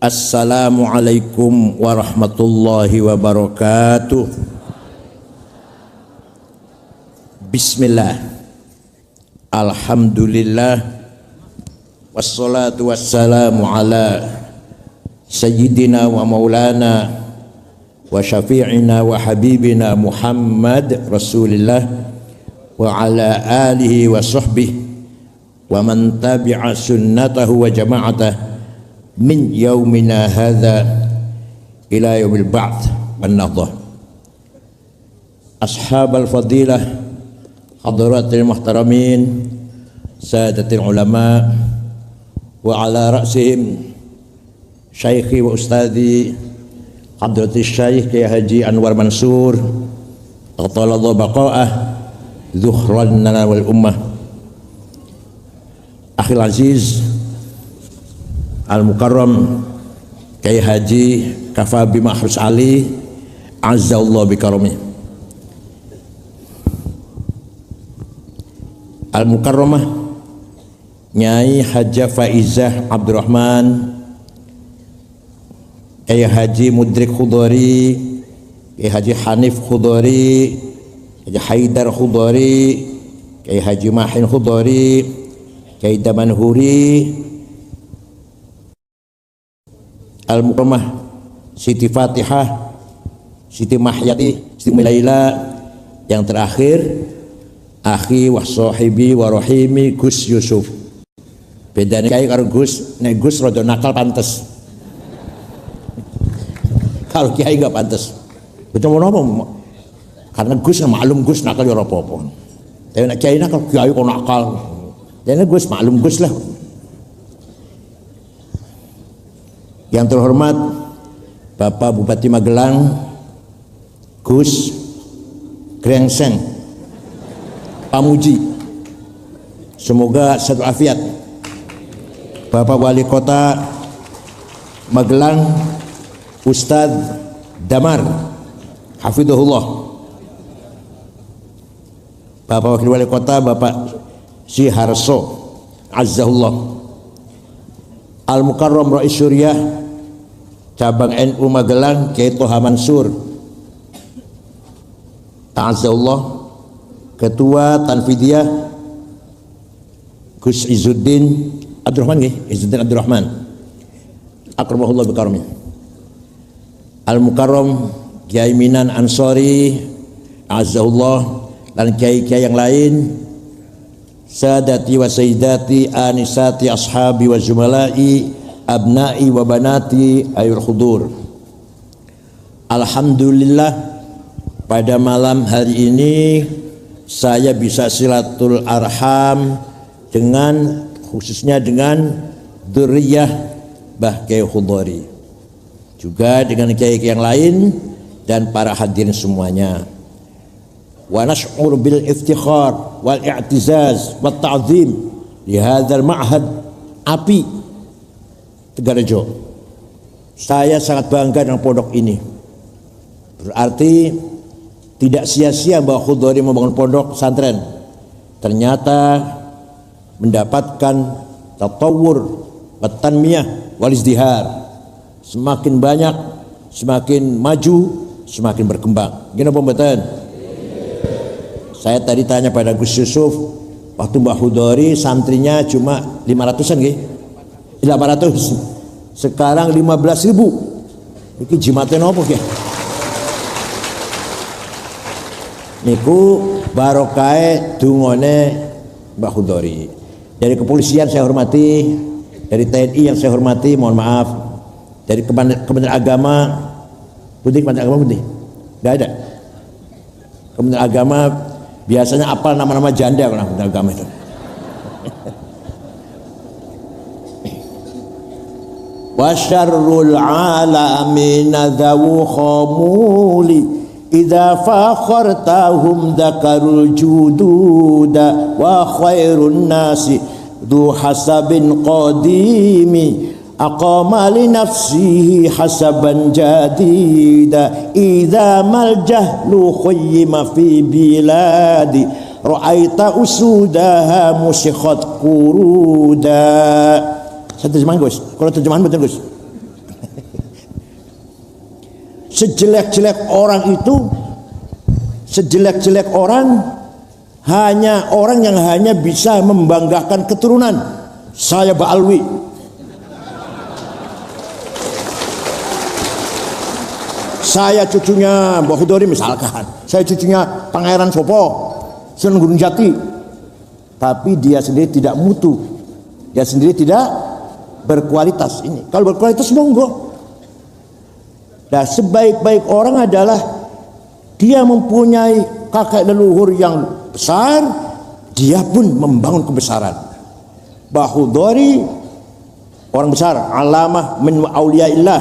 Assalamualaikum warahmatullahi wabarakatuh. Bismillah. Alhamdulillah. Wassalatu wassalamu ala sayyidina wa maulana wa syafi'ina wa habibina Muhammad Rasulillah wa ala alihi wa sahbihi wa man tabi'a sunnatahu wa jama'atah min yaumina hadza ila yaumil ba'ts wan nahdhah. Ashabal fadilah, hadratil muhtaramin, sadatil ulama, wa ala ra'sihim syaikhi wa ustadhi hadratil syaikh Kiai Haji Anwar Mansur atalallahu baqa'ah zuhran lana wal ummah. Akhil aziz Al-Mukarram Kiai Haji Kafabi Mahrus Ali Azzallahu bikarami. Al-Mukarramah Nyai Haja Faizah Abdurrahman, Kiai Haji Mudrik Khudari, Kiai Haji Hanif Khudari, Kiai Haidar Khudari, Kiai Haji Mahin Khudari, Kiai Damanhuri, Al-Mukarramah Siti Fatihah, Siti Mahyati, Siti Milaila, yang terakhir akhi wa sahibi wa rahimi Gus Yusuf. Bedane kae karo Gus, nek Gus rada nakal pantes. Kalau Kiai enggak pantes. Betul apa? Karena Gus maklum Gus nakal ya ora apa-apa. Tapi nek Kiai nakal, Kiai kok nakal. Jadi Gus maklum Gus lah. Yang terhormat Bapak Bupati Magelang Gus Grengseng Pamuji, semoga sehat afiat. Bapak Wali Kota Magelang Ustadz Damar Hafidhullah, Bapak Wakil Wali Kota Bapak Siharso Azzahullah, Al-Mukarram Rais Syuriah Cabang NU Magelang Kiai Toha Mansur Ta'azzahullah, Ketua Tanfidiyah Gus Izzuddin Abdurrahman nggih, Izzuddin Abdurrahman akramahullah bikarami. Al-Mukarram Kiai Minan Ansori Azzahullah, dan kiai-kiai yang lain, sadati wa sayyidati anisati ashabi wa zumalai abnai wa banati ayul khudur. Alhamdulillah, pada malam hari ini saya bisa silatul arham dengan, khususnya dengan dzurriyyah Mbah Kiai Khudari, juga dengan kiai yang lain dan para hadirin semuanya. Wa nash'ur bil iftikhar wal i'tizaz wat ta'zim li hadzal ma'had api Tegarejo. Saya sangat bangga dengan pondok ini. Berarti tidak sia-sia Mbah Khudari membangun pondok pesantren. Ternyata mendapatkan tatawur wa tanmiyah wal izdihar. Semakin banyak, semakin maju, semakin berkembang. Gini pembetulan. Saya tadi tanya pada Gus Yusuf, waktu Mbah Khudari santrinya cuma 500-an nggih. 800. Sekarang 15.000. Iki jimatnya nopo nggih? Niku barokahe dungone Mbah Khudari. Dari kepolisian saya hormati, dari TNI yang saya hormati, mohon maaf, dari Kementerian Agama, Kementerian Agama putih, nggak ada. Kementerian Agama biasanya apal nama-nama janda kalau Kementerian Agama itu. Wa syarrul alamin dzawu khamuli idza fakhartahum dzakarul jududa wa khairun nasi dzu hasabin qadimi aqama li nafsihi hasaban jadida idza mal jahlu khayyima fi biladi ra'aita usudaha musikhat kuruda. Saya terjemahan Gus, kalau terjemahan betul Gus. sejelek-jelek orang itu, sejelek-jelek orang hanya orang yang hanya bisa membanggakan keturunan. Saya Ba'alwi, saya cucunya Mbah Khudori misalkan, saya cucunya Pangeran Sopo, Sunan Gunung Jati, tapi dia sendiri tidak mutu, dia sendiri tidak berkualitas. Ini kalau berkualitas monggo. Nah, sebaik-baik orang adalah dia mempunyai kakek leluhur yang besar, dia pun membangun kebesaran. Mbah Khudori orang besar, alamah min auliyaillah,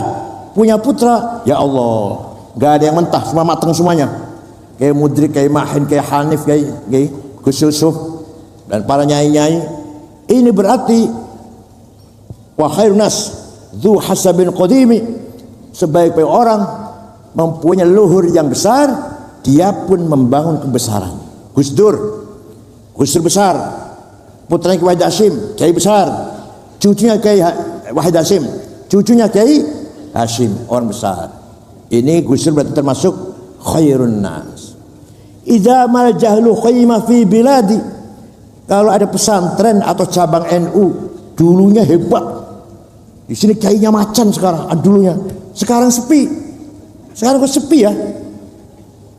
punya putra, ya Allah, gak ada yang mentah, semua matang semuanya. Kayak Mudrik, kayak Mahin, kayak Hanif, kayak Gus Yusuf dan para nyai-nyai. Ini berarti wa khairun nas dzu hasabin qadimi, sebaik-baik orang mempunyai leluhur yang besar, dia pun membangun kebesaran. Gus Dur besar, putranya Kiai Wahid Hasyim, Kiai besar, cucunya Kiai Wahid Hasyim, cucunya Kiai Hasyim, orang besar. Ini Gus Dur berarti termasuk khairun nas. Idza mal jahlu khayma fi biladi, kalau ada pesantren atau cabang NU dulunya hebat, di sini kiainya macan sekarang, dulunya sekarang sepi. Sekarang kok sepi ya?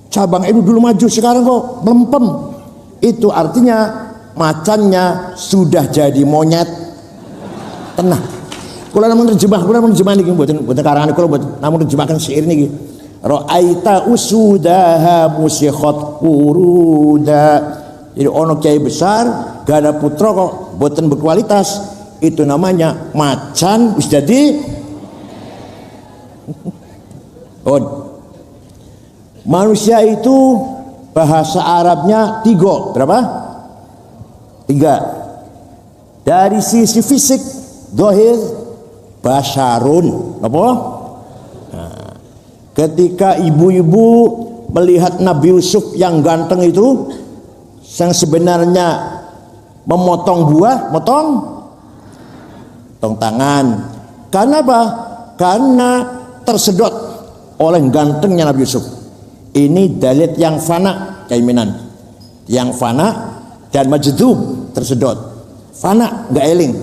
Cabang NU dulu maju, sekarang kok melempem. Itu artinya macannya sudah jadi monyet. Tenang. Kula namun terjemah niki mboten karangan kula mboten namun terjemahkan syair niki. Ra'aita usudaha musikhat quruda. Jadi ono kiai besar, gak ada putra kok mboten berkualitas. Itu namanya macan wis jadi. Manusia itu bahasa Arabnya tiga. Berapa? 3. Dari sisi fisik, dohir, basyarun. Apa? Nah, ketika ibu-ibu melihat Nabi Yusuf yang ganteng itu, yang sebenarnya memotong buah, motong tangan. Karena apa? Karena tersedot oleh gantengnya Nabi Yusuf. Ini dalil yang fana, keimanan yang fana dan majdub, tersedot. Fana, nggak eling,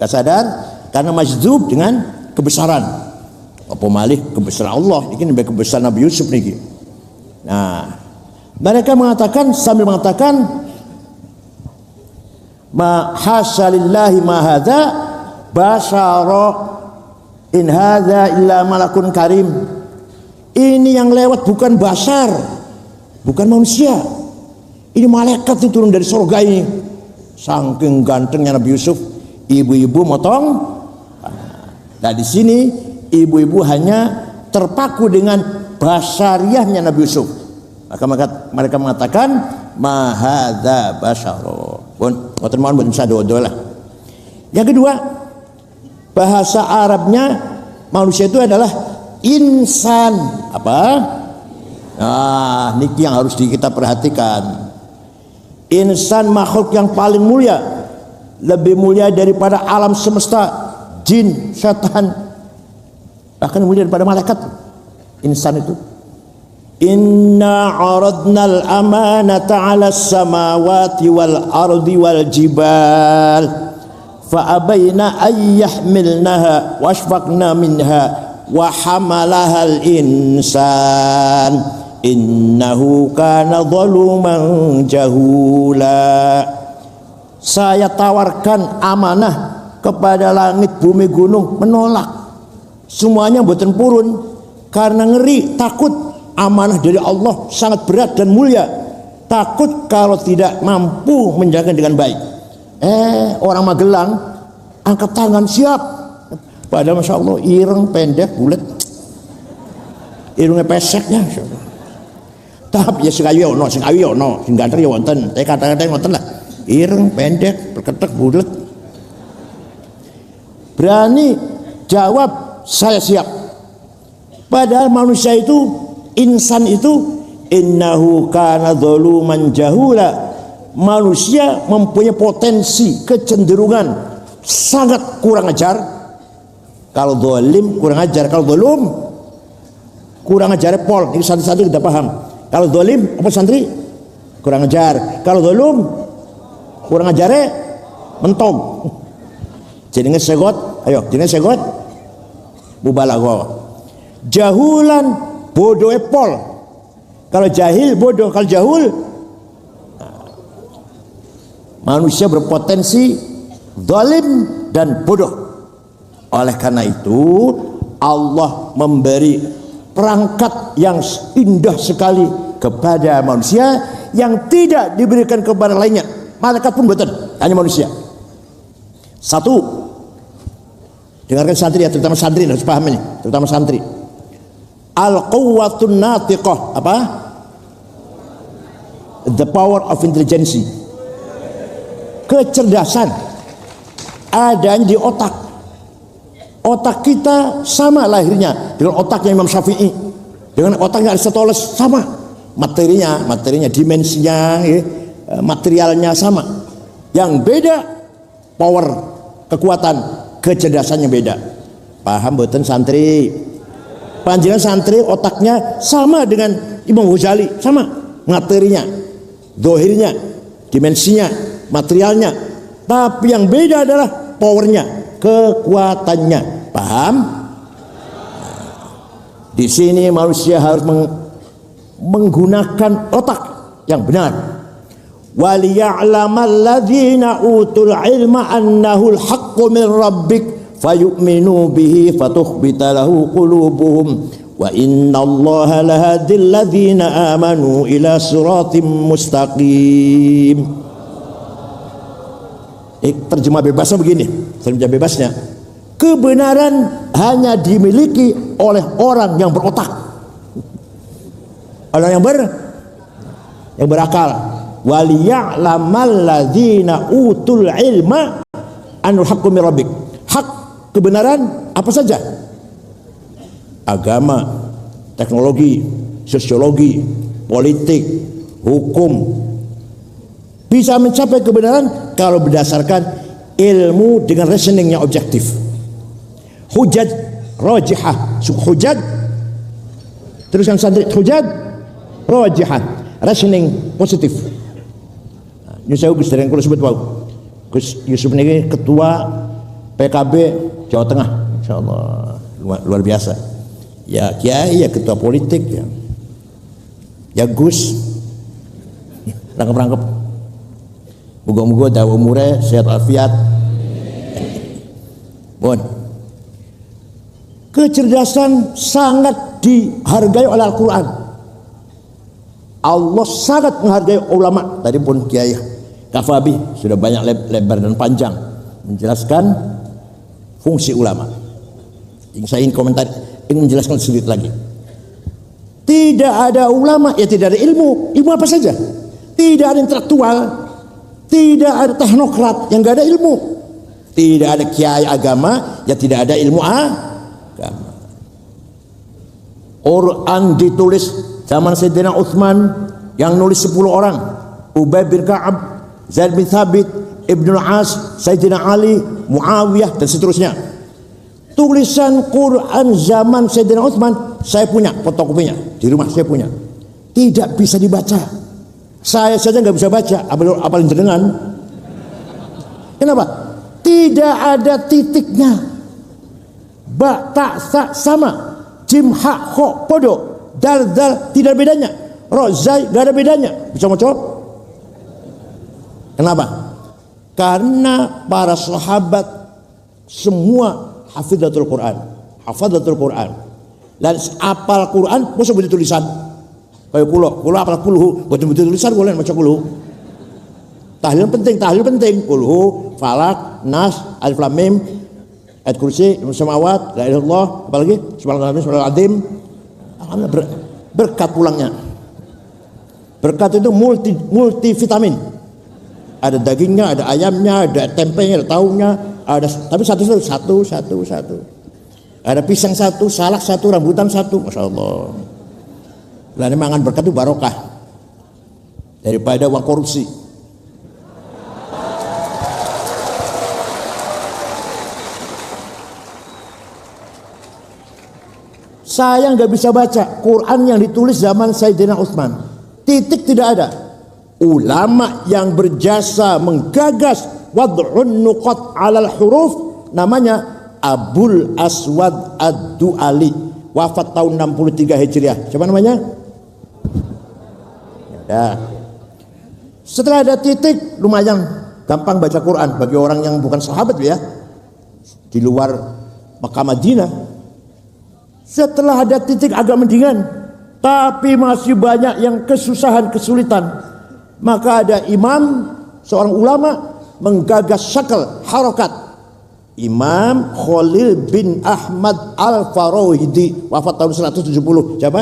nggak sadar, karena majdub dengan kebesaran. Apa malih kebesaran Allah, ini lebih kebesaran Nabi Yusuf nih. Nah, mereka mengatakan sambil mengatakan ma hasalillahi ma hadza basyara in hadza illa malakun karim. Ini yang lewat bukan basar, bukan manusia. Ini malaikat itu turun dari surga ini. Saking gantengnya Nabi Yusuf, ibu-ibu motong. Nah, di sini ibu-ibu hanya terpaku dengan basariahnya Nabi Yusuf. Maka mereka mengatakan ma hadza basyara. Pun mboten mohon mboten sadodo lah. Yang kedua, bahasa Arabnya manusia itu adalah insan. Apa? Nah, niki yang harus kita perhatikan. Insan makhluk yang paling mulia, lebih mulia daripada alam semesta, jin, setan, bahkan mulia daripada malaikat. Insan itu. Inna aradnal amanata 'alas samawati wal ardi wal jibal fa'abaina ay yahmilnaha washfaqna minha wa hamalahal insan innahu kana zaluman jahula. Saya tawarkan amanah kepada langit bumi gunung, menolak. Semuanya mboten purun karena ngeri, takut. Amanah dari Allah sangat berat dan mulia, takut kalau tidak mampu menjaga dengan baik. Orang Magelang angkat tangan siap, padahal masya Allah ireng pendek bulat, irungnya peseknya. Tapi ya sing ayu ono, sing ganteng ya wonten. Tapi kata-kata wonten lah. Ireng pendek, berketek bulat. Berani jawab saya siap. Padahal manusia itu, insan itu, innahu kana zaluman jahula. Manusia mempunyai potensi, kecenderungan sangat kurang ajar. Kalau zalim kurang ajar, kalau zalum kurang ajar pol, ini santri-santri kita paham. Kalau dolim apa santri? Kurang ajar. Kalau dolum kurang ajare mentong. Jenenge segot, ayo jenenge segot mubalaghah. Jahulan bodoh pol. Kalau jahil bodoh, kalau jahul manusia berpotensi zalim dan bodoh. Oleh karena itu Allah memberi perangkat yang indah sekali kepada manusia yang tidak diberikan kepada lainnya. Malaikat pun betul, hanya manusia. Satu, dengarkan santri ya, terutama santri harus paham ini, terutama santri. Al-quwwatun natiqah, apa? The power of intelligence. Kecerdasan adanya di otak. Otak kita sama lahirnya dengan otaknya Imam Syafi'i, dengan otaknya Aristoteles sama. Materinya, dimensinya, materialnya sama. Yang beda power, kekuatan, kecerdasannya beda. Paham mboten santri? Panjenengan santri otaknya sama dengan Imam Ghazali, sama materinya, dohirnya, dimensinya, materialnya. Tapi yang beda adalah powernya, kekuatannya. Paham? Di sini manusia harus menggunakan otak yang benar. Waliya'lamal ladzina utul ilma annahul haqqu min rabbik fayu'minu bihi fatukhbita lahu qulubuhum wa innallaha lahadil ladzina amanu ila siratim mustaqim. Terjemah bebasnya begini, terjemah bebasnya, kebenaran hanya dimiliki oleh orang yang berotak, orang yang berakal. Waliya'lamal ladzina utul ilma anul haqqu min rabbik. Hak, kebenaran apa saja? Agama, teknologi, sosiologi, politik, hukum. Bisa mencapai kebenaran kalau berdasarkan ilmu dengan reasoning yang objektif. Hujjat rajihah, hujjat teruskan santri, hujjat rajihah, reasoning positif. Ini saya Gus Dereng kulo sebut wau. Gus Yusuf ini ketua PKB Jawa Tengah, insyaallah luar biasa. Ya kiai, ya ketua politik ya. Ya Gus rangkep-rangkep. Moga-moga dawa umure sehat afiat. Bon. Kecerdasan sangat dihargai oleh Al-Qur'an. Allah sangat menghargai ulama. Tadi pun Kiai Kafabi sudah banyak lebar dan panjang menjelaskan fungsi ulama. Yang saya ingin komentar, ingin menjelaskan sedikit lagi. Tidak ada ulama, ya tidak ada ilmu. Ilmu apa saja? Tidak ada intelektual, tidak ada teknokrat yang tidak ada ilmu. Tidak ada kiai agama, ya tidak ada ilmu agama. Quran ditulis zaman Sayyidina Utsman, yang nulis 10 orang. Ubay bin Ka'ab, Zaid bin Thabit, Ibnu As, Sayyidina Ali, Muawiyah dan seterusnya. Tulisan Quran zaman Sayyidina Utsman saya punya fotokopinya di rumah, saya punya. Tidak bisa dibaca. Saya saja nggak bisa baca, apalagi jenengan. Kenapa? Tidak ada titiknya. Ba, ta, sa sama. Jim, ha, kho, podo. Dal, dal tidak ada bedanya. Ro, zai nggak ada bedanya. Bisa mau coba? Kenapa? Karena para sahabat semua hafizatul Quran, hafizatul Quran. Dan apal Quran, masa betul tulisan. Kayak kulo apal kulhu, betul-betul tulisan boleh baca kulhu. Tahlil penting. Kulhu, falak, nas, alif lam mim, ayat kursi, samawat, la ilaha illallah, apalagi subhanallah azim. Alhamdulillah berkat pulangnya. Berkat itu multi vitamin. Ada dagingnya, ada ayamnya, ada tempenya, ada tahunya, ada tapi satu. Ada pisang satu, salak satu, rambutan satu, masya Allah. Lah ini mangan berkat itu barokah daripada uang korupsi. Saya nggak bisa baca Quran yang ditulis zaman Sayyidina Utsman. Titik tidak ada. Ulama yang berjasa menggagas wad'un nuqat 'alal huruf namanya Abul Aswad Ad-Du'ali, wafat tahun 63 Hijriah. Siapa namanya? Ya. Setelah ada titik, lumayan gampang baca Quran bagi orang yang bukan sahabat ya, di luar Makkah Madinah. Setelah ada titik agak mendingan, tapi masih banyak yang kesusahan, kesulitan. Maka ada imam, seorang ulama menggagas syakal, harokat. Imam Khalil bin Ahmad Al-Farahidi, wafat tahun 170. Siapa?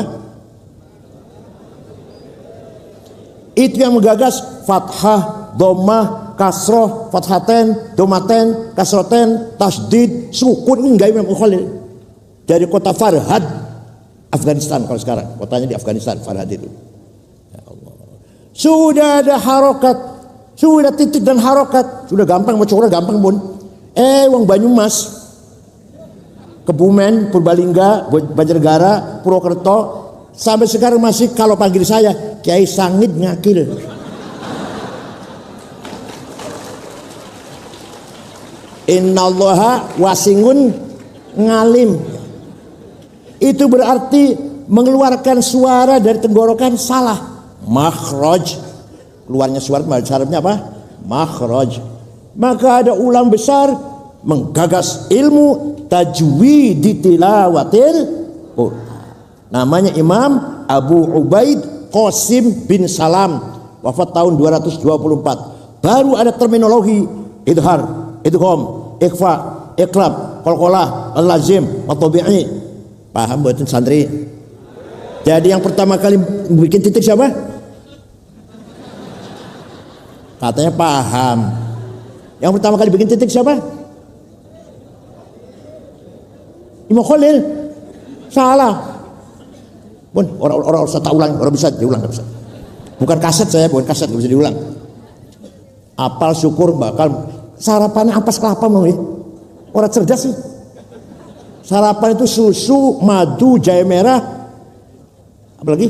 Itu yang menggagas fathah, dhammah, kasroh, fathaten, domaten, kasroten, tasdid, sukun. Ini enggak Imam Khalil. Dari kota Farhad, Afghanistan kalau sekarang. Kotanya di Afghanistan, Farhad itu. Ya Allah. Sudah ada harokat, sudah titik dan harokat. Sudah gampang, mau coba gampang pun. Wong Banyumas, Kebumen, Purbalingga, Banjarnegara, Purwokerto, sampai sekarang masih kalau panggil saya Kiai Sangit Ngakil. Innallaha wasingun ngalim. Itu berarti mengeluarkan suara dari tenggorokan salah. Makhraj, keluarnya suara syaratnya apa? Makhraj. Maka ada ulama besar menggagas ilmu tajwid tilawatil Quran. Namanya Imam Abu Ubaid Qasim bin Salam, wafat tahun 224. Baru ada terminologi idhar, idgham, ikhfa, iqlab, qalqalah, al-lazim, at-tabi'i. Paham buatin santri? Jadi yang pertama kali bikin titik siapa? Katanya paham. Yang pertama kali bikin titik siapa? Imam Khalil. Salah. Bun, orang usah tak ulang, orang bisa diulang, nggak bisa. Bukan kaset saya, bukan kaset, nggak bisa diulang. Apal syukur bakal sarapannya ampas kelapa mau ya. Orang cerdas sih. Sarapan itu susu, madu, jahe merah, apalagi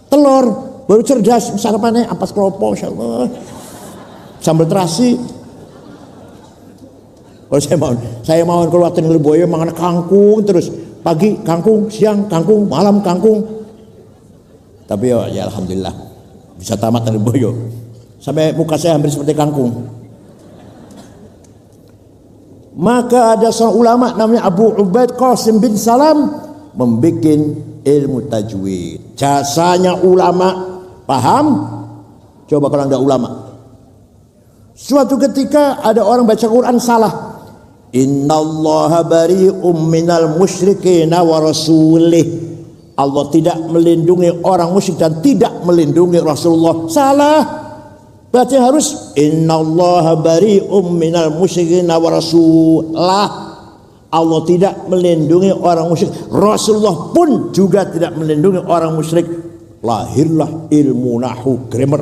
telur. Baru cerdas sarapannya ampas kelapa, insya Allah. Sambal terasi. Kalau saya mau keluar Lirboyo makan kangkung terus, pagi kangkung, siang kangkung, malam kangkung. Tapi ya alhamdulillah bisa tamat Lirboyo. Sampai muka saya hampir seperti kangkung. Maka ada seorang ulama namanya Abu Ubaid Qasim bin Salam membuat ilmu tajwid. Jasanya ulama, paham? Coba kalau enggak ulama. Suatu ketika ada orang baca Quran salah. Innallaha bari'um minal musyrikina wa rasulih. Allah tidak melindungi orang musyrik dan tidak melindungi Rasulullah. Salah. Berarti harus innallaha bari'um minal musyrikina wa rasulah. Allah tidak melindungi orang musyrik. Rasulullah pun juga tidak melindungi orang musyrik. Lahirlah ilmu nahwu grammar.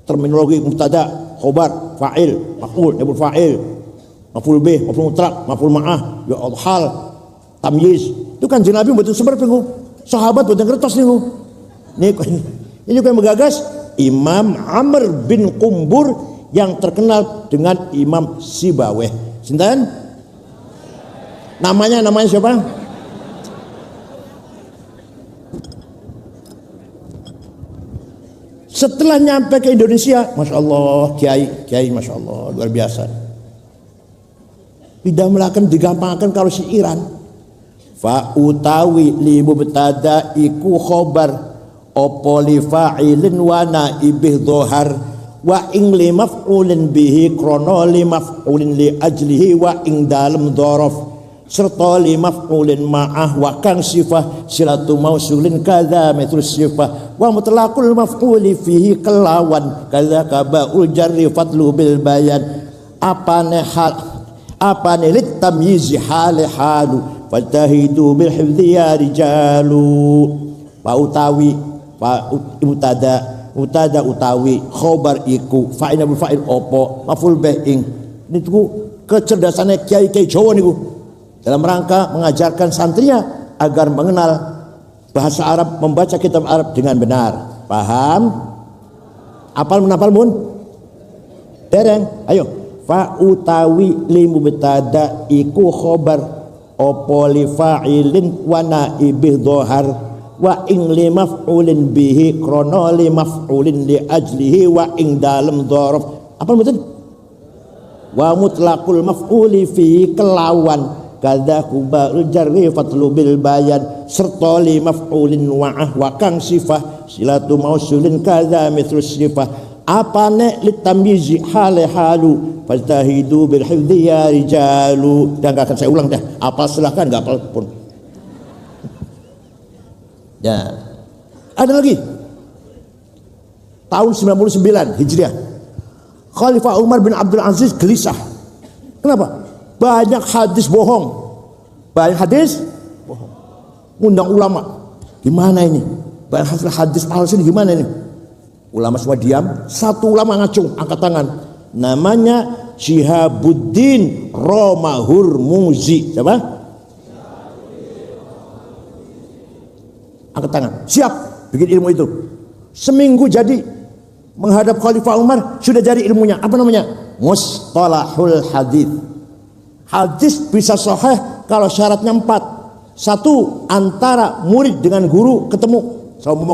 Terminologi mubtada, khobar, fa'il, maf'ul, naibul fa'il, maf'ul bih, maf'ul mutlaq, maf'ul ma'ah, ya Allah, hal, tamyiz. Itu kan Nabi betul seperti itu. Sahabat betul kertas nih. Ini yang menggagas Imam Amr bin Qumbur yang terkenal dengan Imam Sibaweh. Sinten? Namanya siapa? Setelah nyampe ke Indonesia, masya Allah, kiai, masya Allah, luar biasa. Tidak melakukan digampangkan kalau si Iran. Fa utawi li mubtada iku khobar. Opo li fa'ilin wa naibih dhohar wa ing li maf'ulin bihi krono li maf'ulin li ajlihi wa ing dalem dhorof serta li maf'ulin ma'ah wa kang sifah silatu mausulin kadha mitru sifah wa mutlaqul maf'uli fihi kelawan kadha kaba'ul jarri fatlu bil bayan apane lit tamyizi hali halu fatahidu bil hifdhi ya rijalu wa utawi fa utada utawi khobar iku fa'il bil fa'il opo maf'ul bih ing niku kecerdasannya kiai Jawa niku dalam rangka mengajarkan santrinya agar mengenal bahasa Arab, membaca kitab Arab dengan benar. Paham? Apal menapal mun? Dereng. Ayo. Fa utawi li mubtada iku khobar opo li fa'ilin wa naibih dhohar wa ing li maf'ulin bihi krono li maf'ulin li ajlihi wa ing dalem dhorof. Apa mboten? Wa mutlaqul maf'uli fi kelawan kadza kubaul jarri fatlubil bayan serta li maf'ulin wa'ah wa kang sifah silatu mausulin kadza mithlus sifah apane litamyizi hale halu fastahidu bil hifdzi ya rijalu. Dan gak akan saya ulang dah, apa silahkan, gak apa pun ya. Ada lagi tahun 99 Hijriah, Khalifah Umar bin Abdul Aziz gelisah. Kenapa? Banyak hadis bohong, banyak hadis bohong. Undang ulama, gimana ini? Banyak hadis palsu ini, gimana ini? Ulama semua diam. Satu ulama ngacung, angkat tangan. Namanya Syihabuddin Romahurmuzi. Siapa? Angkat tangan. Siap bikin ilmu itu. Seminggu jadi. Menghadap Khalifah Umar, sudah jadi ilmunya. Apa namanya? Mustalahul hadits. Hadis bisa sahih kalau syaratnya 4. Satu, antara murid dengan guru ketemu. Sama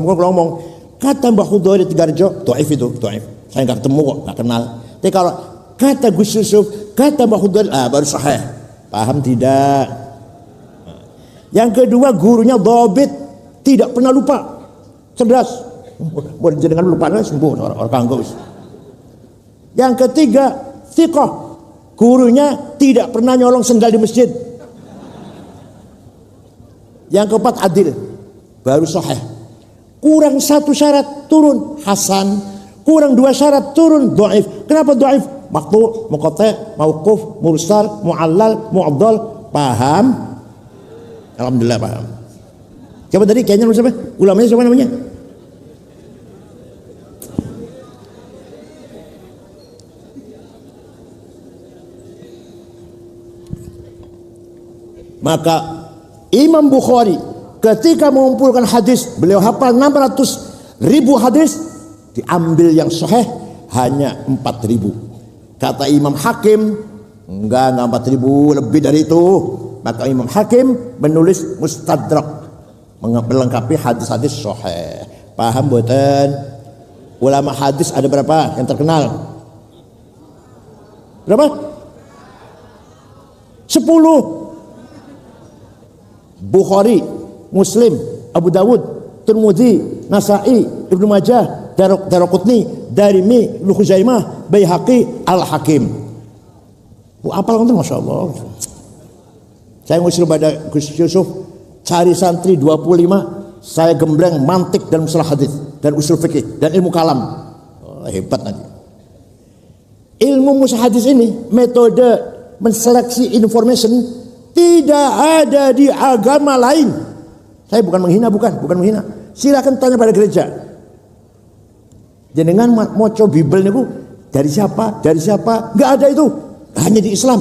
ngomong. Kata Mbah Khudori Tigarjo, do'if itu, do'if. Saya nggak ketemu kok, nggak kenal. Tapi kalau kata Gus Yusuf, kata Mbah Khudori, baru sahih. Paham tidak? Yang kedua, gurunya dhabit, tidak pernah lupa, cerdas. Boleh jenengan lupa, sembuh orang kanggo. Yang ketiga, thiqah, gurunya tidak pernah nyolong sendal di masjid. Yang keempat, adil, baru sahih. Kurang satu syarat turun hasan, kurang 2 syarat turun dhaif. Kenapa dhaif? Maqtu', muqatta', mauquf, mursal, mu'allal, mu'addal. Paham? Alhamdulillah paham. Coba tadi kayaknya siapa? Ulamanya siapa namanya? Maka Imam Bukhari ketika mengumpulkan hadis, beliau hafal 600.000 hadis, diambil yang sahih hanya 4.000. Kata Imam Hakim, enggak 4.000, lebih dari itu. Maka Imam Hakim menulis Mustadrak, melengkapi hadis-hadis sahih. Paham boten? Ulama hadis ada berapa yang terkenal? Berapa? 10. Bukhari, Muslim, Abu Dawud, Tirmidzi, Nasa'i, Ibnu Majah, Daraqutni, Darimi, Ibnu Khuzaimah, Baihaqi, Al-Hakim. Apal kan, Masya Allah. Saya ngusul pada Gus Yusuf, cari santri 25, saya gembleng mantik dan masalah hadis dan usul fikih dan ilmu kalam. Hebat nanti. Ilmu musalah hadis ini, metode menseleksi information tidak ada di agama lain. Saya bukan menghina, bukan menghina. Silakan tanya pada gereja. Jenengan moco Bible niku dari siapa? Enggak ada itu. Hanya di Islam.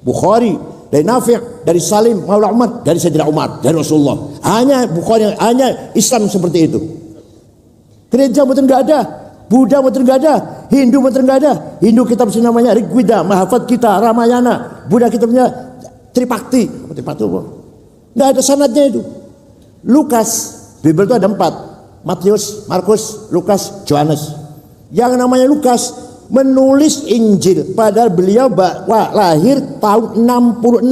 Bukhari, dari Nafi', dari Salim, Maula Umar, dari Sayyidina Umar, dari Rasulullah. Hanya Bukhari, hanya Islam seperti itu. Gereja betul enggak ada. Buddha betul enggak ada. Hindu betul enggak ada. Hindu kitab namanya Rigveda, Mahafad kita, Ramayana. Buddha kitabnya Tripakti. Tripakti apa? Enggak ada sanadnya itu. Lukas, Bible itu ada 4. Matius, Markus, Lukas, Yohanes. Yang namanya Lukas menulis Injil, padahal beliau lahir tahun 66.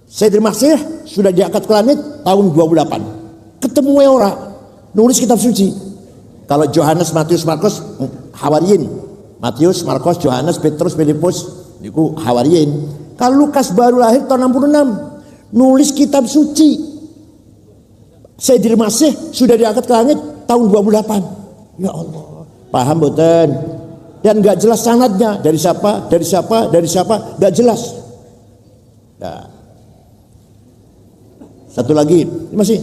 Sayyidina Masih sudah diangkat ke langit tahun 28. Ketemu orang nulis kitab suci. Kalau Yohanes, Matius, Markus hawariyin. Matius, Markus, Yohanes, Petrus, Filipus itu hawariyin. Kalau Lukas baru lahir tahun 66, nulis kitab suci. Sayyidina Masih sudah diangkat ke langit tahun 28. Ya Allah, paham boten? Dan nggak jelas sanadnya, dari siapa, nggak jelas. Nah, satu lagi, masih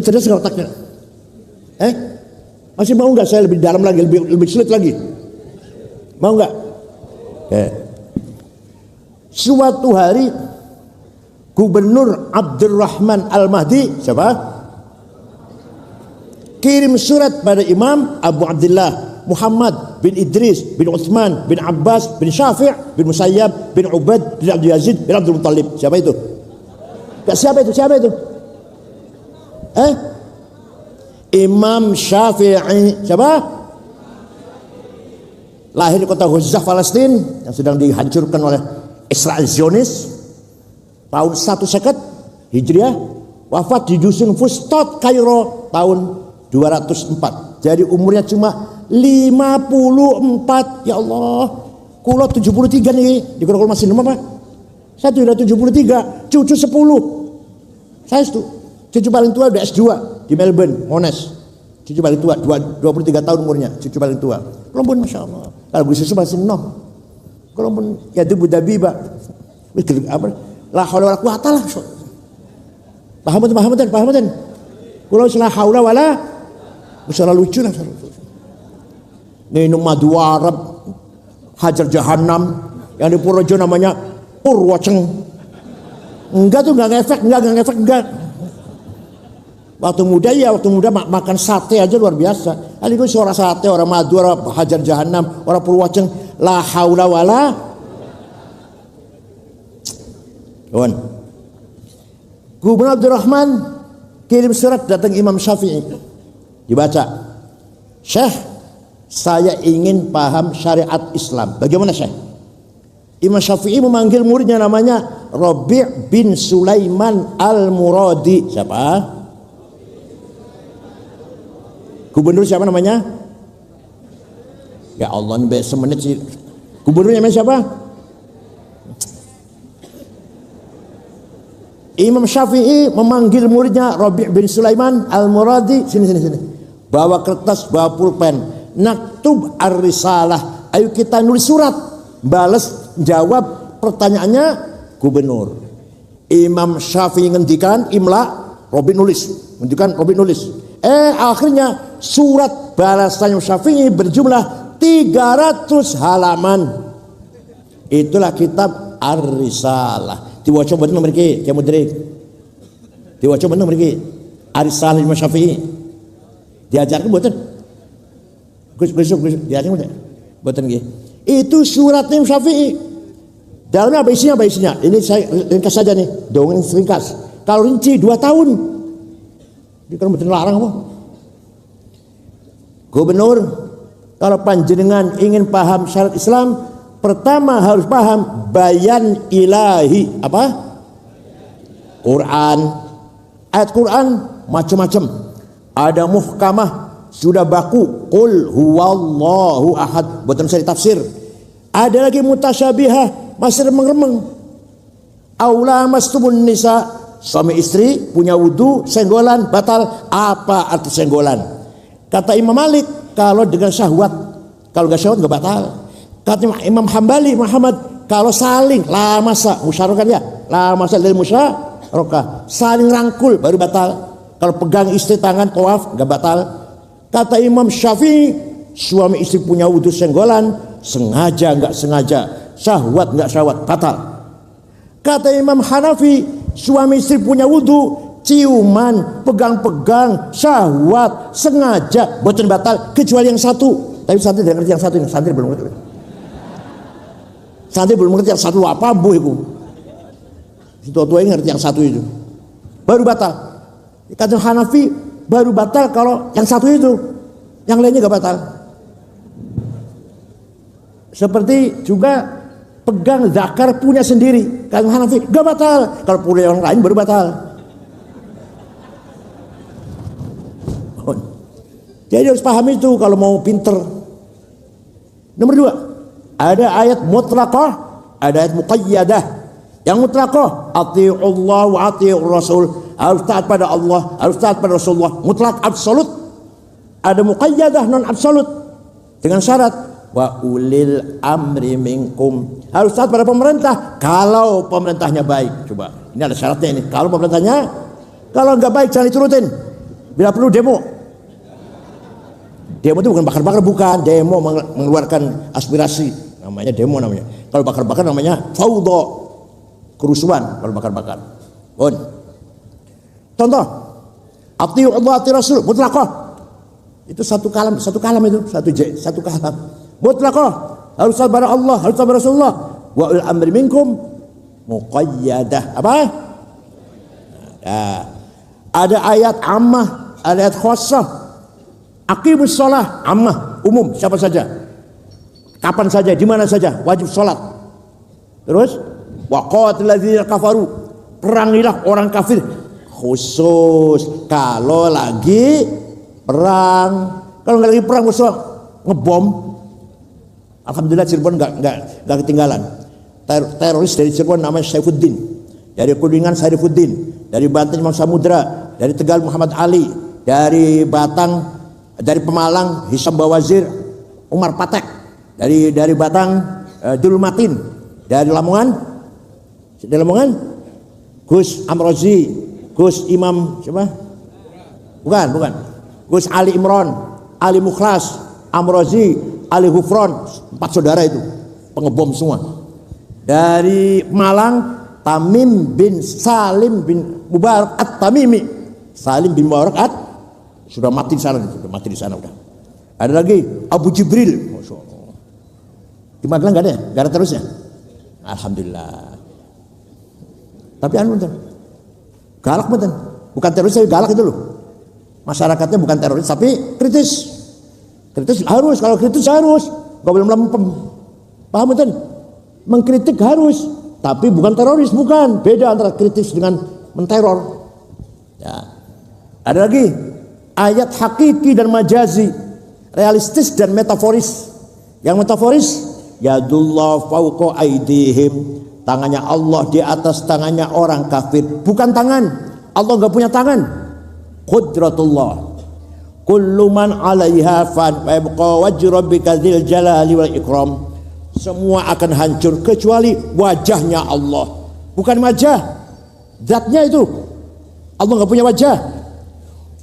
cerdas nggak otaknya? Masih mau nggak saya lebih dalam lagi, lebih sulit lagi? Mau nggak? Suatu hari Gubernur Abdurrahman Al-Mahdi siapa? Kirim surat pada Imam Abu Abdullah Muhammad bin Idris bin Utsman bin Abbas bin Syafi' bin Musayyab bin Ubaid bin Abdul Yazid bin Abdul Muttalib. Siapa itu? Siapa itu? Siapa itu? Imam Syafi'i. Siapa? Lahir di kota Ghazah, Palestina yang sedang dihancurkan oleh Israel Zionis tahun 150 Hijriah. Wafat di dusun Fustat, Kairo tahun 204. Jadi umurnya cuma 54. Ya Allah, kulo 73 nih. Di kulo masih nama Pak. Saya sudah 73, cucu 10. Saya itu cucu paling tua udah S2 di Melbourne, Monash. Cucu paling tua 23 tahun umurnya, cucu paling tua. Kulo pun Masya Allah. Kalau gue susu masih 6. Kulo pun ya itu Budabi Pak. Apa? La haula wala quwata lah. Paham betul. Kulo la haula wala. Masalah lucu lah. Minum madu Arab, hajar jahanam, yang di Purworejo namanya Purwoceng. Enggak tuh, enggak ngefek. Waktu muda makan sate aja luar biasa. Kali itu suara sate, orang madu, orang hajar jahanam, orang Purwoceng. La haula wala. Kawan, Gubernur Abdurrahman kirim surat datang Imam Syafi'i. Dibaca, Syekh, saya ingin paham syariat Islam. Bagaimana Syekh? Imam Syafi'i memanggil muridnya namanya Rabi' bin Sulaiman Al-Muradi. Siapa? Gubernur siapa namanya? Ya Allah, ini semenit sih. Gubernurnya namanya siapa? Imam Syafi'i memanggil muridnya Rabi' bin Sulaiman Al-Muradi. Sini. Bawa kertas, bawa pulpen. Naktub ar-risalah. Ayo kita nulis surat. Balas jawab pertanyaannya gubernur. Imam Syafi'i ngendikan imla, Rabi' nulis. Ngendikan Rabi' nulis. Akhirnya surat balasan Syafi'i berjumlah 300 halaman. Itulah kitab Ar-Risalah. Diwaca bener mriki, Ki Mudrik. Diwaca bener mriki. Ar-Risalah Imam Syafi'i. Diajarkan mboten? Gus diajarkan mboten? Mboten nggih. Itu surat Imam Syafi'i. Dalamnya apa isinya? Ini saya ringkas saja nih, dongeng ringkas. Kalau rinci 2 tahun. Dia kan mboten larang apa? Gubernur, kalau panjenengan ingin paham syariat Islam, pertama harus paham bayan ilahi. Apa? Quran. Ayat Quran macam-macam. Ada muhkamah, sudah baku, qul huwallahu ahad, buatan saya tafsir. Ada lagi mutasyabihah, masih remeng-remeng. Aula mastumun nisa, suami istri punya wudu, senggolan batal. Apa arti senggolan? Kata Imam Malik, kalau dengan syahwat, kalau enggak syahwat enggak batal. Kata Imam Hambali Muhammad, kalau saling la masa musyarakah ya, la masa dari musyarakah, saling rangkul baru batal. Kalau pegang istri tangan tawaf enggak batal. Kata Imam Syafi'i, suami istri punya wudu senggolan, sengaja enggak sengaja, syahwat enggak syahwat, batal. Kata Imam Hanafi, suami istri punya wudu, ciuman, pegang-pegang, syahwat, sengaja, boten batal, kecuali yang satu. Tapi santri tidak ngerti yang satu ini, santri belum ngerti. Santri belum ngerti yang satu apa bu itu. Si tua-tua ini ngerti yang satu itu. Baru batal. Kata Hanafi baru batal kalau yang satu itu, yang lainnya gak batal. Seperti juga pegang zakar punya sendiri, kata Hanafi gak batal, kalau punya orang lain baru batal. Jadi harus paham itu kalau mau pinter. Nomor 2, ada ayat mutlaqah, ada ayat muqayyadah. Yang mutlaqah, ati'ullah wa ati'ur rasul, harus taat pada Allah, harus taat pada Rasulullah, mutlak absolut. Ada muqayyadah non absolut dengan syarat wa ulil amri minkum, harus taat pada pemerintah kalau pemerintahnya baik. Coba, ini ada syaratnya ini. Kalau pemerintahnya, kalau nggak baik jangan diturutin. Bila perlu demo. Demo itu bukan bakar-bakar, bukan. Demo mengeluarkan aspirasi, namanya demo namanya. Kalau bakar-bakar namanya fawdo, kerusuhan kalau bakar-bakar. Pun. Contoh, atii'u Allah atii'u Rasul mutlaqah. Itu satu kalam itu, satu kalam. Mutlaqah, harus sabar Allah, harus sabar Rasulullah. Wa ul amri minkum muqayyadah. Apa? Nah, ada ayat ammah, ada ayat khassah. Aqimus shalah ammah, umum, siapa saja. Kapan saja, di mana saja wajib salat. Terus wa qatil ladzina kafaru, perangilah orang kafir, khusus kalau lagi perang. Kalau nggak lagi perang musuh ngebom. Alhamdulillah Cirebon nggak ketinggalan. Teroris dari Cirebon namanya Saifuddin, dari Kuningan Saifuddin, dari Banten Imam Samudra, dari Tegal Muhammad Ali, dari Batang, dari Pemalang Hisam Bawazir, Umar Patek, dari Batang Dul Matin, dari Lamongan Gus Amrozi, Gus Imam siapa? Bukan. Gus Ali Imron, Ali Mukhlas, Amrozi, Ali Hufron, 4 saudara itu pengebom semua. Dari Malang Tamim bin Salim bin Mubarak At-Tamimi. Salim bin Mubarak sudah mati di sana udah. Ada lagi Abu Jibril. Masya Allah. Di Magelang nggak ada ya? Nggak ada terusnya. Alhamdulillah. Tapi galak betul. Bukan teroris, galak itu loh. Masyarakatnya bukan teroris tapi kritis harus, kalau kritis harus, nggak boleh melempem. Paham betul? Mengkritik harus, tapi bukan teroris, bukan. Beda antara kritis dengan menteror. Ya. Ada lagi ayat hakiki dan majazi, realistis dan metaforis. Yang metaforis, yadullah fauqa aidihim, tangannya Allah di atas tangannya orang kafir, bukan tangan. Allah nggak punya tangan. Qudratullah. Kullu man 'alaiha fan wa yabqa wajhu rabbika dzil jalali wal ikram. Semua akan hancur kecuali wajahnya Allah. Bukan wajah, zatnya itu. Allah nggak punya wajah.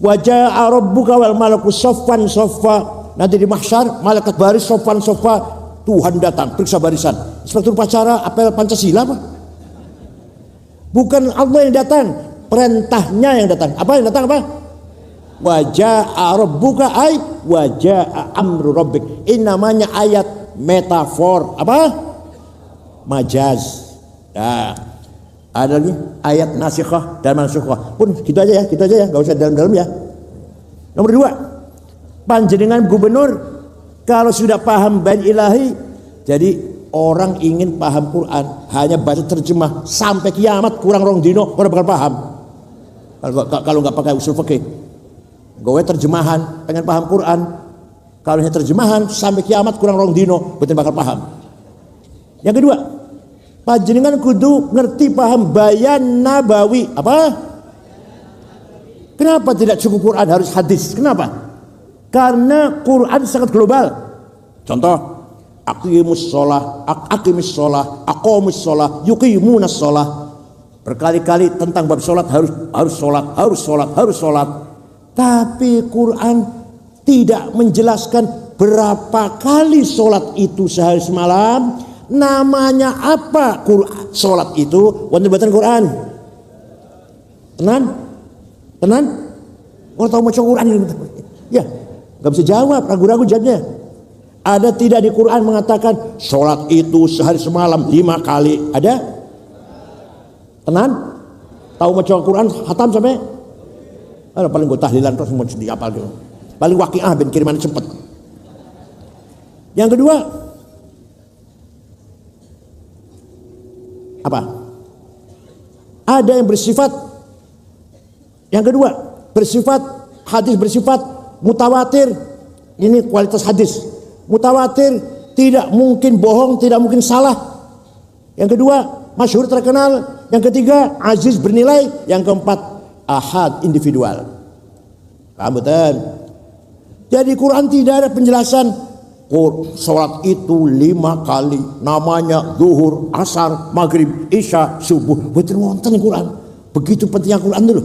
Wajah rabbuka wal malaku saffan saffa. Nanti di mahsyar malaikat baris saffan saffa, Tuhan datang periksa barisan. Inspektur upacara apel Pancasila apa? Bukan Allah yang datang, perintahnya yang datang. Apa yang datang apa? Wajah rabbuka ay wajah amru rabbik. Ini namanya ayat metafor, apa? Majaz. Nah, ada lagi ayat nasikhah dan mansukhah. Pun gitu aja ya, nggak usah dalam-dalam ya. Nomor 2, panjenengan gubernur kalau sudah paham bain ilahi, jadi orang ingin paham Quran hanya baca terjemah sampai kiamat kurang rong dino orang bakal paham. Kalau nggak pakai usul fikih. Gue terjemahan, pengen paham Quran. Kalau hanya terjemahan sampai kiamat kurang rong dino, betul bakal paham. Yang kedua, panjenengan kudu ngerti paham bayan nabawi. Apa? Kenapa tidak cukup Quran, harus hadis? Kenapa? Karena Quran sangat global. Contoh, aqimus sholah, aqomus sholah, yuqimunas sholah. Berkali-kali tentang bab sholat, harus sholat. Tapi Quran tidak menjelaskan berapa kali sholat itu sehari semalam, namanya apa Quran sholat itu, wonten boten Quran. Tenan? Orang tahu maca Quran ini. Ya, nggak bisa jawab, ragu-ragu jadinya. Ada tidak di Quran mengatakan sholat itu sehari semalam 5 kali? Ada? Tenan? Tahu maca Quran khatam sampai? Paling gue tahlilan terus mau dihafal dulu. Paling waqiah ben kiriman cepet. Yang kedua, apa? Ada yang bersifat, yang kedua bersifat hadis, bersifat mutawatir. Ini kualitas hadis. Mutawatir tidak mungkin bohong, tidak mungkin salah. Yang kedua, masyhur terkenal. Yang ketiga, aziz bernilai. Yang keempat, ahad individual. Paham betul? Jadi Quran tidak ada penjelasan sholat itu 5 kali, namanya zuhur, asar, maghrib, isya, subuh. Betul wonten Quran. Begitu pentingnya Quran dulu.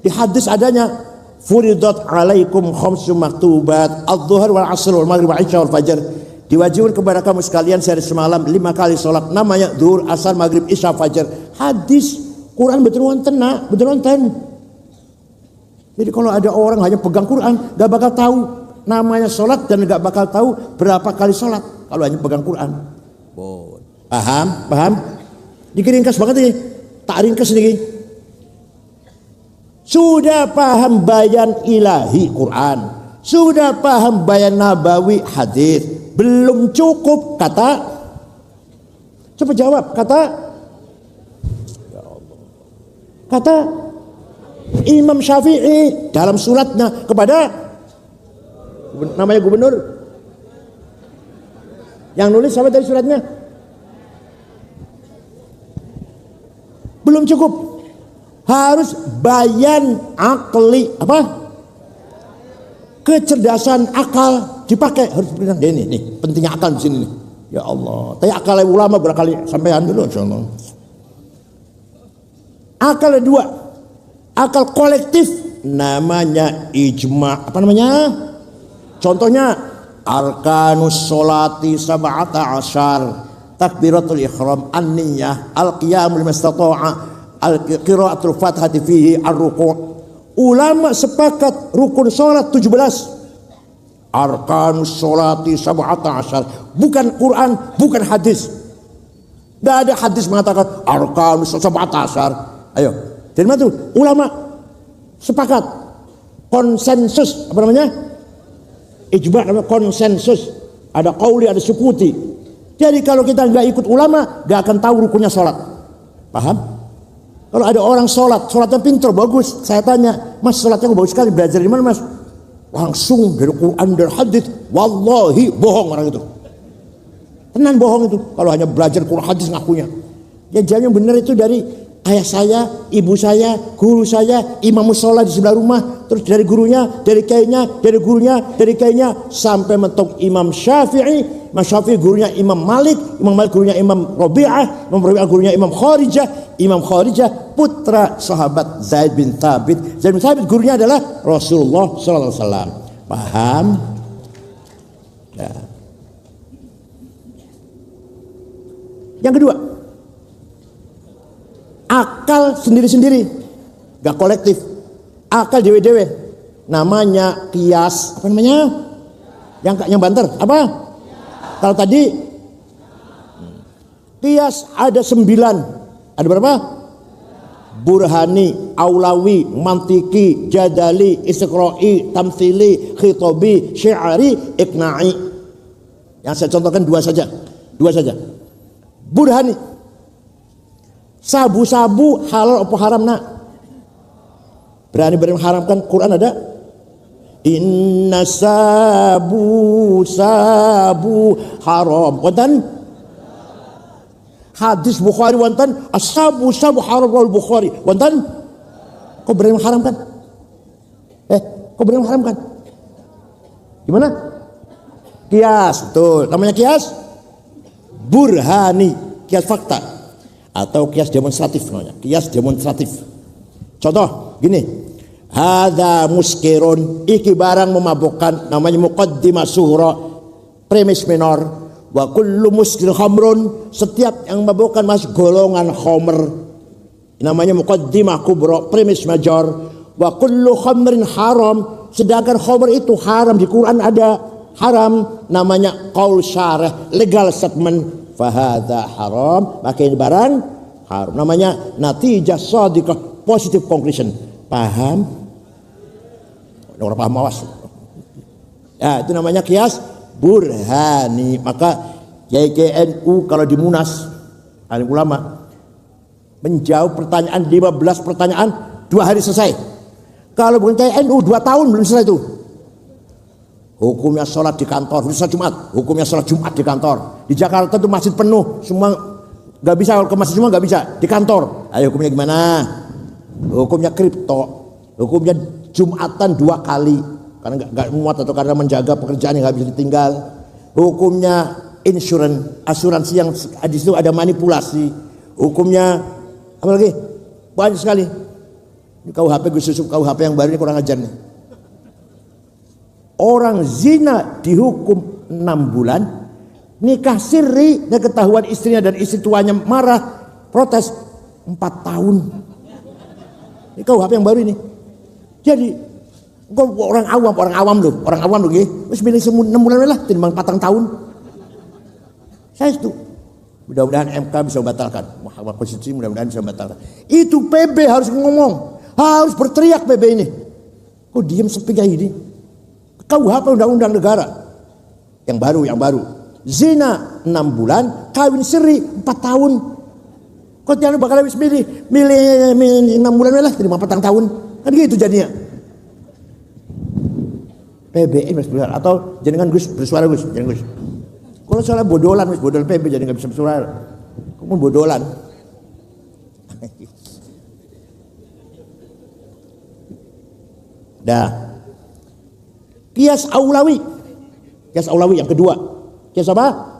Di hadis adanya furidat alaikum khamsu maktubat adz-dzuhur wal asr wal maghrib wal isya wal fajr. Diwajibkan kepada kamu sekalian sehari semalam 5 kali sholat, namanya zuhur, asar, maghrib, isya, fajar. Hadis Quran betul wonten nak, betul wonten. Jadi kalau ada orang hanya pegang Quran, gak bakal tahu namanya sholat dan gak bakal tahu berapa kali sholat kalau hanya pegang Quran. Paham? Paham? Dikiringkas banget nih, tak ringkas nih. Sudah paham bayan ilahi Quran, sudah paham bayan nabawi hadis, belum cukup kata. Coba jawab kata. Kata Imam Syafi'i dalam suratnya kepada namanya gubernur. Yang nulis siapa dari suratnya? Belum cukup. Harus bayan akli, apa? Kecerdasan akal dipakai, harus bilang ini nih, pentingnya akal di sini nih. Ya Allah, tapi akal ulama berkali sampean dulu insyaallah. Akal dua. Akal kolektif namanya ijma. Apa namanya? Contohnya arkanus sholati sab'ata asyar, takbiratul ihram, an-niyah, al-qiyamul mastata'a, al-qiraatul fathati fihi, ar-ruku'. Ulama sepakat rukun salat 17. Arkanus sholati sab'ata asyar. Bukan Quran, bukan hadis. Tidak ada hadis mengatakan arkanus sab'ata asyar. Ayo, dari mana tuh? Ulama sepakat, konsensus, apa namanya? Ijma, namanya konsensus. Ada qauli, ada sukuti. Jadi kalau kita nggak ikut ulama, nggak akan tahu rukunnya sholat. Paham? Kalau ada orang sholatnya pintar, bagus. Saya tanya, mas sholatnya bagus sekali, belajar di mana mas? Langsung dari Quran, dari hadis. Wallahi bohong orang itu. Tenan bohong itu. Kalau hanya belajar Quran hadis ngakunya. Ya jangan benar itu dari ayah saya, ibu saya, guru saya, imam musola di sebelah rumah, terus dari gurunya, dari kayaknya, dari gurunya, dari kayaknya, sampai mentok Imam Syafi'i. Imam Syafi'i gurunya Imam Malik, Imam Malik gurunya Imam Rabi'ah, Imam Rabi'ah gurunya Imam Kharijah, Imam Kharijah putra sahabat Zaid bin Thabit. Zaid bin Thabit gurunya adalah Rasulullah SAW. Paham? Ya. Yang kedua, akal sendiri-sendiri, gak kolektif. Akal dewe-dewe, namanya kias. Apa namanya? Yang banter, apa? Kalau tadi kias ada 9. Ada berapa? Burhani, Aulawi, Mantiki, Jadali, Istiqra'i, Tamthili, Khitabi, Syi'ari, Iqna'i. Yang saya contohkan dua saja. Burhani, sabu-sabu halal apa haram nak? Berani mengharamkan Quran ada? Inna sabu haram. Wonten hadis Bukhari wonten as-sabu haram wal Bukhari. Wonten kok berani mengharamkan? Kok berani mengharamkan? Gimana? Kias, betul. Namanya kias burhani, kias fakta. Atau kias demonstratif namanya, kias demonstratif. Contoh gini, hadza muskirun, iki barang memabukkan, namanya muqaddimah sughra, premis minor. Wa kullu muskir khamrun, setiap yang memabukkan masuk golongan khamr, namanya muqaddimah kubra, premis major. Wa kullu khamrin haram, sedangkan khamr itu haram, di Quran ada haram, namanya qaul syarih, legal statement. Fahadha haram, maka ini barang haram. Namanya natijah shadiqah, positive conclusion. Paham? Orang paham awas. Ya, itu namanya kias burhani. Maka YKNU kalau di Munas, alim ulama, menjawab pertanyaan 15 pertanyaan 2 hari selesai. Kalau bukan YKNU 2 tahun belum selesai itu. Hukumnya sholat di kantor, sholat Jumat. Hukumnya sholat Jumat di kantor. Di Jakarta itu masjid penuh, semua nggak bisa, kalau ke masjid semua nggak bisa. Di kantor, ayo hukumnya gimana? Hukumnya kripto, hukumnya Jumatan 2 kali, karena nggak muat atau karena menjaga pekerjaan yang nggak bisa ditinggal. Hukumnya asuransi yang di situ ada manipulasi. Hukumnya apa lagi? Banyak sekali. Ini KUHP Gus Yusuf, KUHP yang baru ini kurang ajar nih. Orang zina dihukum 6 bulan, nikah siri dan ketahuan istrinya dan istri tuanya marah, protes 4 tahun. Ini KUHP yang baru ini. Jadi orang awam loh nggih. Wis milih 6 bulan lah timbang 4 tahun. Saya itu. Mudah-mudahan MK bisa membatalkan. Mahkamah Konstitusi mudah-mudahan bisa membatalkan. Itu PB harus ngomong. Harus berteriak PB ini. Kok diam sepi kayak gini? KUHP undang-undang negara. Yang baru. Zina 6 bulan, kawin siri 4 tahun. Kok jangan bakal habis milih 6 bulan lah, terima 4 tahun. Kan gitu jadinya. PBI Mas Besar atau jenengan Gus bersuara Gus, jenengan Gus. Kalau soal bodolan PB jadi nggak bisa bersuara. Kamu bodolan. Dah. Qiyas aulawi yang kedua. Qiyas apa?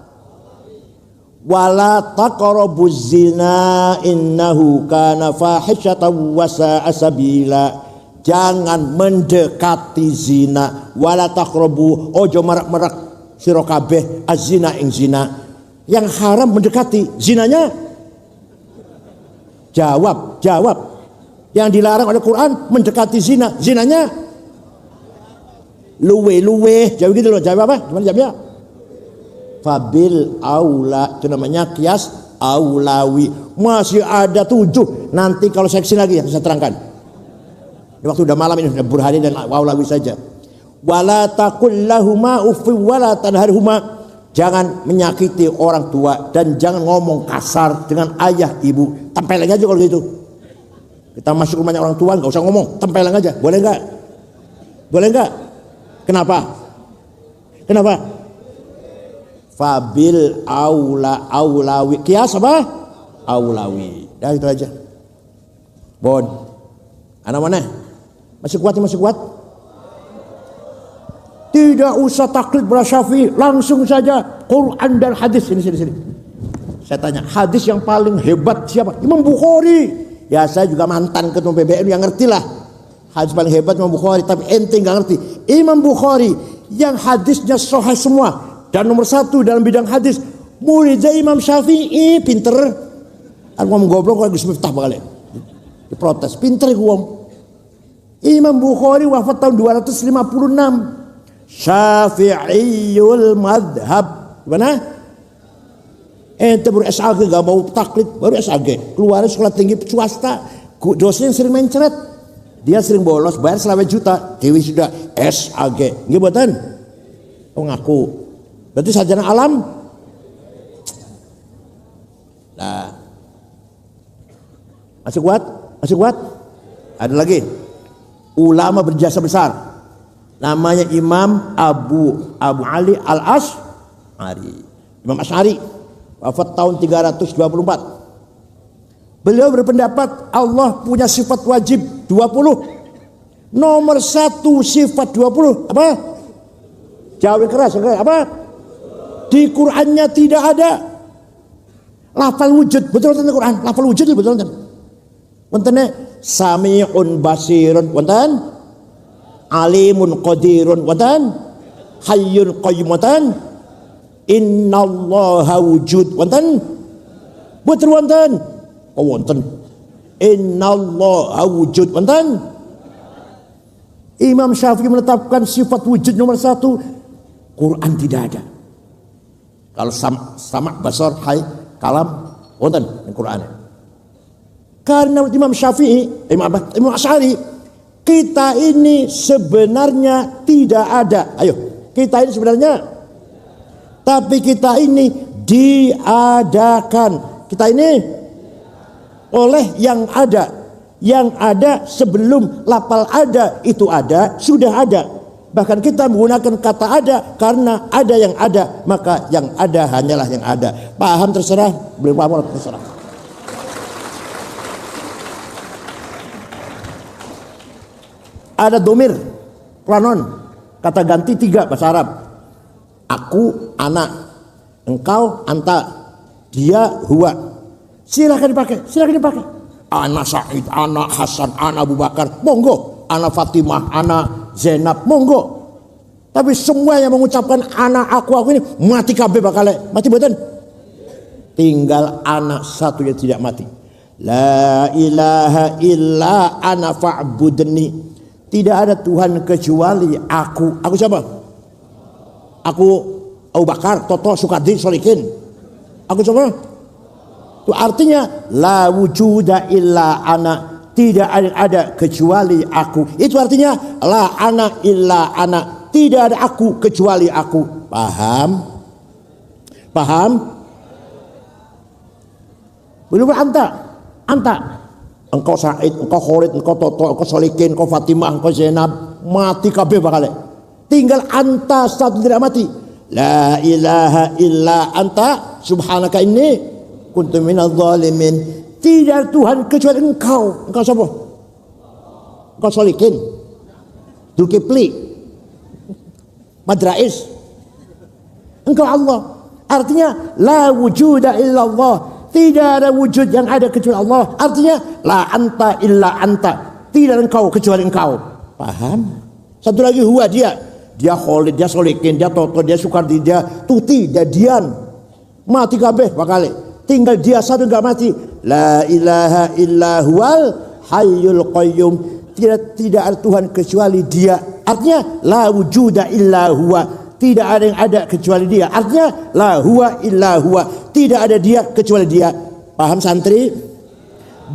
Wala taqrabuz zina innahu kana fahisyatan wa sa'a sabila. Jangan mendekati zina. Wala taqrabu, ojo marak-marak sira kabeh azina ing zina. Yang haram mendekati zinanya. Jawab. Yang dilarang oleh Quran mendekati zina, zinanya luwe. Jawab gitu loh. Jawab apa? Gimana jawabnya? Fabil aula, itu namanya qiyas aulawi. Masih ada 7. Nanti kalau seksi lagi yang saya terangkan. Waktu udah malam ini sudah burhani dan aulawi saja. Wala taqul lahuma uffi wala tanharhuma. Jangan menyakiti orang tua dan jangan ngomong kasar dengan ayah ibu. Tempeleng aja kalau gitu. Kita masuk rumahnya orang tua nggak usah ngomong, tempeleng aja. Boleh nggak? Kenapa? Fabil aulawi. Qiyas apa? Aulawi. Dah itu aja. Bon. Anak mana? Masih kuat? Tidak usah taklid bersyafi, langsung saja Quran dan hadis. Sini. Saya tanya, hadis yang paling hebat siapa? Imam Bukhari. Ya saya juga mantan ketua PBN yang ngerti lah. Hadis paling hebat Imam Bukhari, tapi ente nggak ngerti. Imam Bukhari yang hadisnya sahih semua dan nomor 1 dalam bidang hadis. Muridnya Imam Syafi'i pinter. Aku ngomong goblok kalau Gus Miftah bakal diprotes. Pinter gua. Imam Bukhari wafat tahun 256. Syafi'iyul madhab. Gimana? Ente baru SAG gak mau taklid, baru SAG. Keluarnya sekolah tinggi swasta. Dosennya sering mencret. Dia sering bolos, bayar selama juta. Dewi sudah SAG. Nggih mboten? Oh ngaku. Berarti sarjana alam. Nah. Masih kuat? Ada lagi. Ulama berjasa besar. Namanya Imam Abu Ali Al-Asy'ari. Imam Asy'ari wafat tahun 324. Beliau berpendapat Allah punya sifat wajib 20. Nomor 1 sifat 20 apa? Jawab keras. Apa? Di Qur'annya tidak ada. Lafal wujud, betul tentang Quran. Lafal wujud betul tentang. Wonten Sami'un basirun, wonten Alimun qadirun, wonten Hayyun qayyum, wonten Innallaha wujud, wonten betul wonten. Oh wonten Innallaha wujud, wonten. Imam Syafi'i menetapkan sifat wujud nomor 1. Quran tidak ada. Kalau sama basar hai kalam wonten di Quran. Karena Imam Syafi'i, Imam Asy'ari, kita ini sebenarnya tidak ada. Ayo, kita ini sebenarnya, tapi kita ini diadakan. Kita ini oleh yang ada. Yang ada sebelum lafal ada itu ada, sudah ada. Bahkan kita menggunakan kata ada karena ada yang ada, maka yang ada hanyalah yang ada. Paham terserah, belum paham terserah. Ada domir, pronoun, kata ganti 3 bahasa Arab. Aku, anak, engkau, anta, dia, huwa. Silakan dipakai. Anak Said, anak Hasan, anak Abu Bakar, monggo. Anak Fatimah, anak Zainab, monggo. Tapi semua yang mengucapkan anak aku ini mati kabeh bakal mati betul. Tinggal anak satu yang tidak mati. La ilaha illa ana fa'budni. Tidak ada Tuhan kecuali aku. Aku siapa? Aku Abu Bakar, Toto, Sukardi, Solikin. Aku siapa? Itu artinya la wujuda illa ana. Tidak ada kecuali aku. Itu artinya la ana illa ana. Tidak ada aku kecuali aku. Paham? Paham? Belum anta. Engkau Said, engkau Khalid, engkau Toto, engkau Solikin, engkau Fatimah, engkau Zainab, mati kabeh bakal. Tinggal anta satu tidak mati. La ilaha illa anta subhanaka inni kuntu minadz zalimin. Tidak ada Tuhan kecuali engkau. Engkau siapa? Engkau Solikin, Zulkifli, Madrais. Engkau Allah. Artinya la wujuda illallah. Tidak ada wujud yang ada kecuali Allah. Artinya la anta illa anta. Tidak engkau kecuali engkau. Paham? Satu lagi huwa dia. Dia Khalid, dia Solikin, dia Toto, dia Sukardi, dia Tuti, dia Dian. Mati kabeh bakal. Tinggal dia satu enggak mati. La ilaha illa huwal hayyul qayyum. Tidak ada Tuhan kecuali dia. Artinya la wujuda illa huwa. Tidak ada yang ada kecuali dia. Artinya la huwa illa huwa. Tidak ada dia kecuali dia. Paham santri?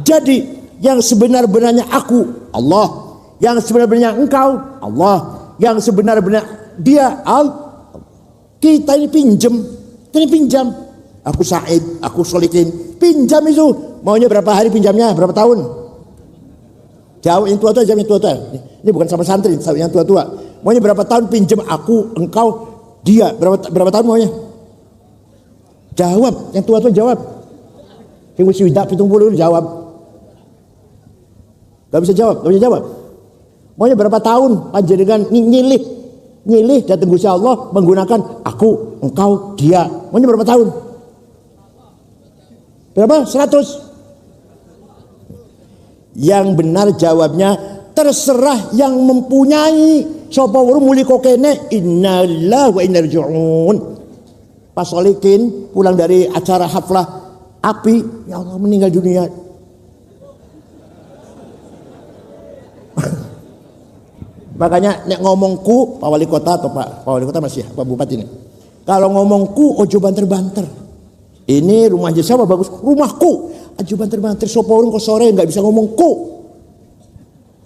Jadi yang sebenar-benarnya aku Allah. Yang sebenar-benarnya engkau Allah. Yang sebenar-benarnya dia Allah. Kita ini pinjam. Kita ini pinjam. Aku Said, aku Solikin. Pinjam itu. Maunya berapa hari pinjamnya? Berapa tahun? Jauh yang tua-tua, jam yang tua-tua. Ini bukan sama santri, yang tua-tua. Maunya berapa tahun pinjam aku, engkau, dia. Berapa tahun maunya? Jawab, yang tua-tua jawab. Yang mesti hidup 70 jawab. Gak bisa jawab. Maunya berapa tahun panjenengan nyilih datang Gusti Allah menggunakan aku, engkau, dia. Maunya berapa tahun? Berapa? 100. Yang benar jawabnya terserah yang mempunyai. Sapa weruh muli kok kene innalillahi wa inna ilaihi raji'un. Pas Solikin pulang dari acara haflah api, ya Allah meninggal dunia. Makanya nek ngomongku Pak Wali Kota atau Pak Wali Kota masih Pak Bupati ini. Kalau ngomongku ojo banter-banter. Ini rumahnya siapa bagus? Rumahku. Ojo banter-banter sapa weruh kok sore enggak bisa ngomongku.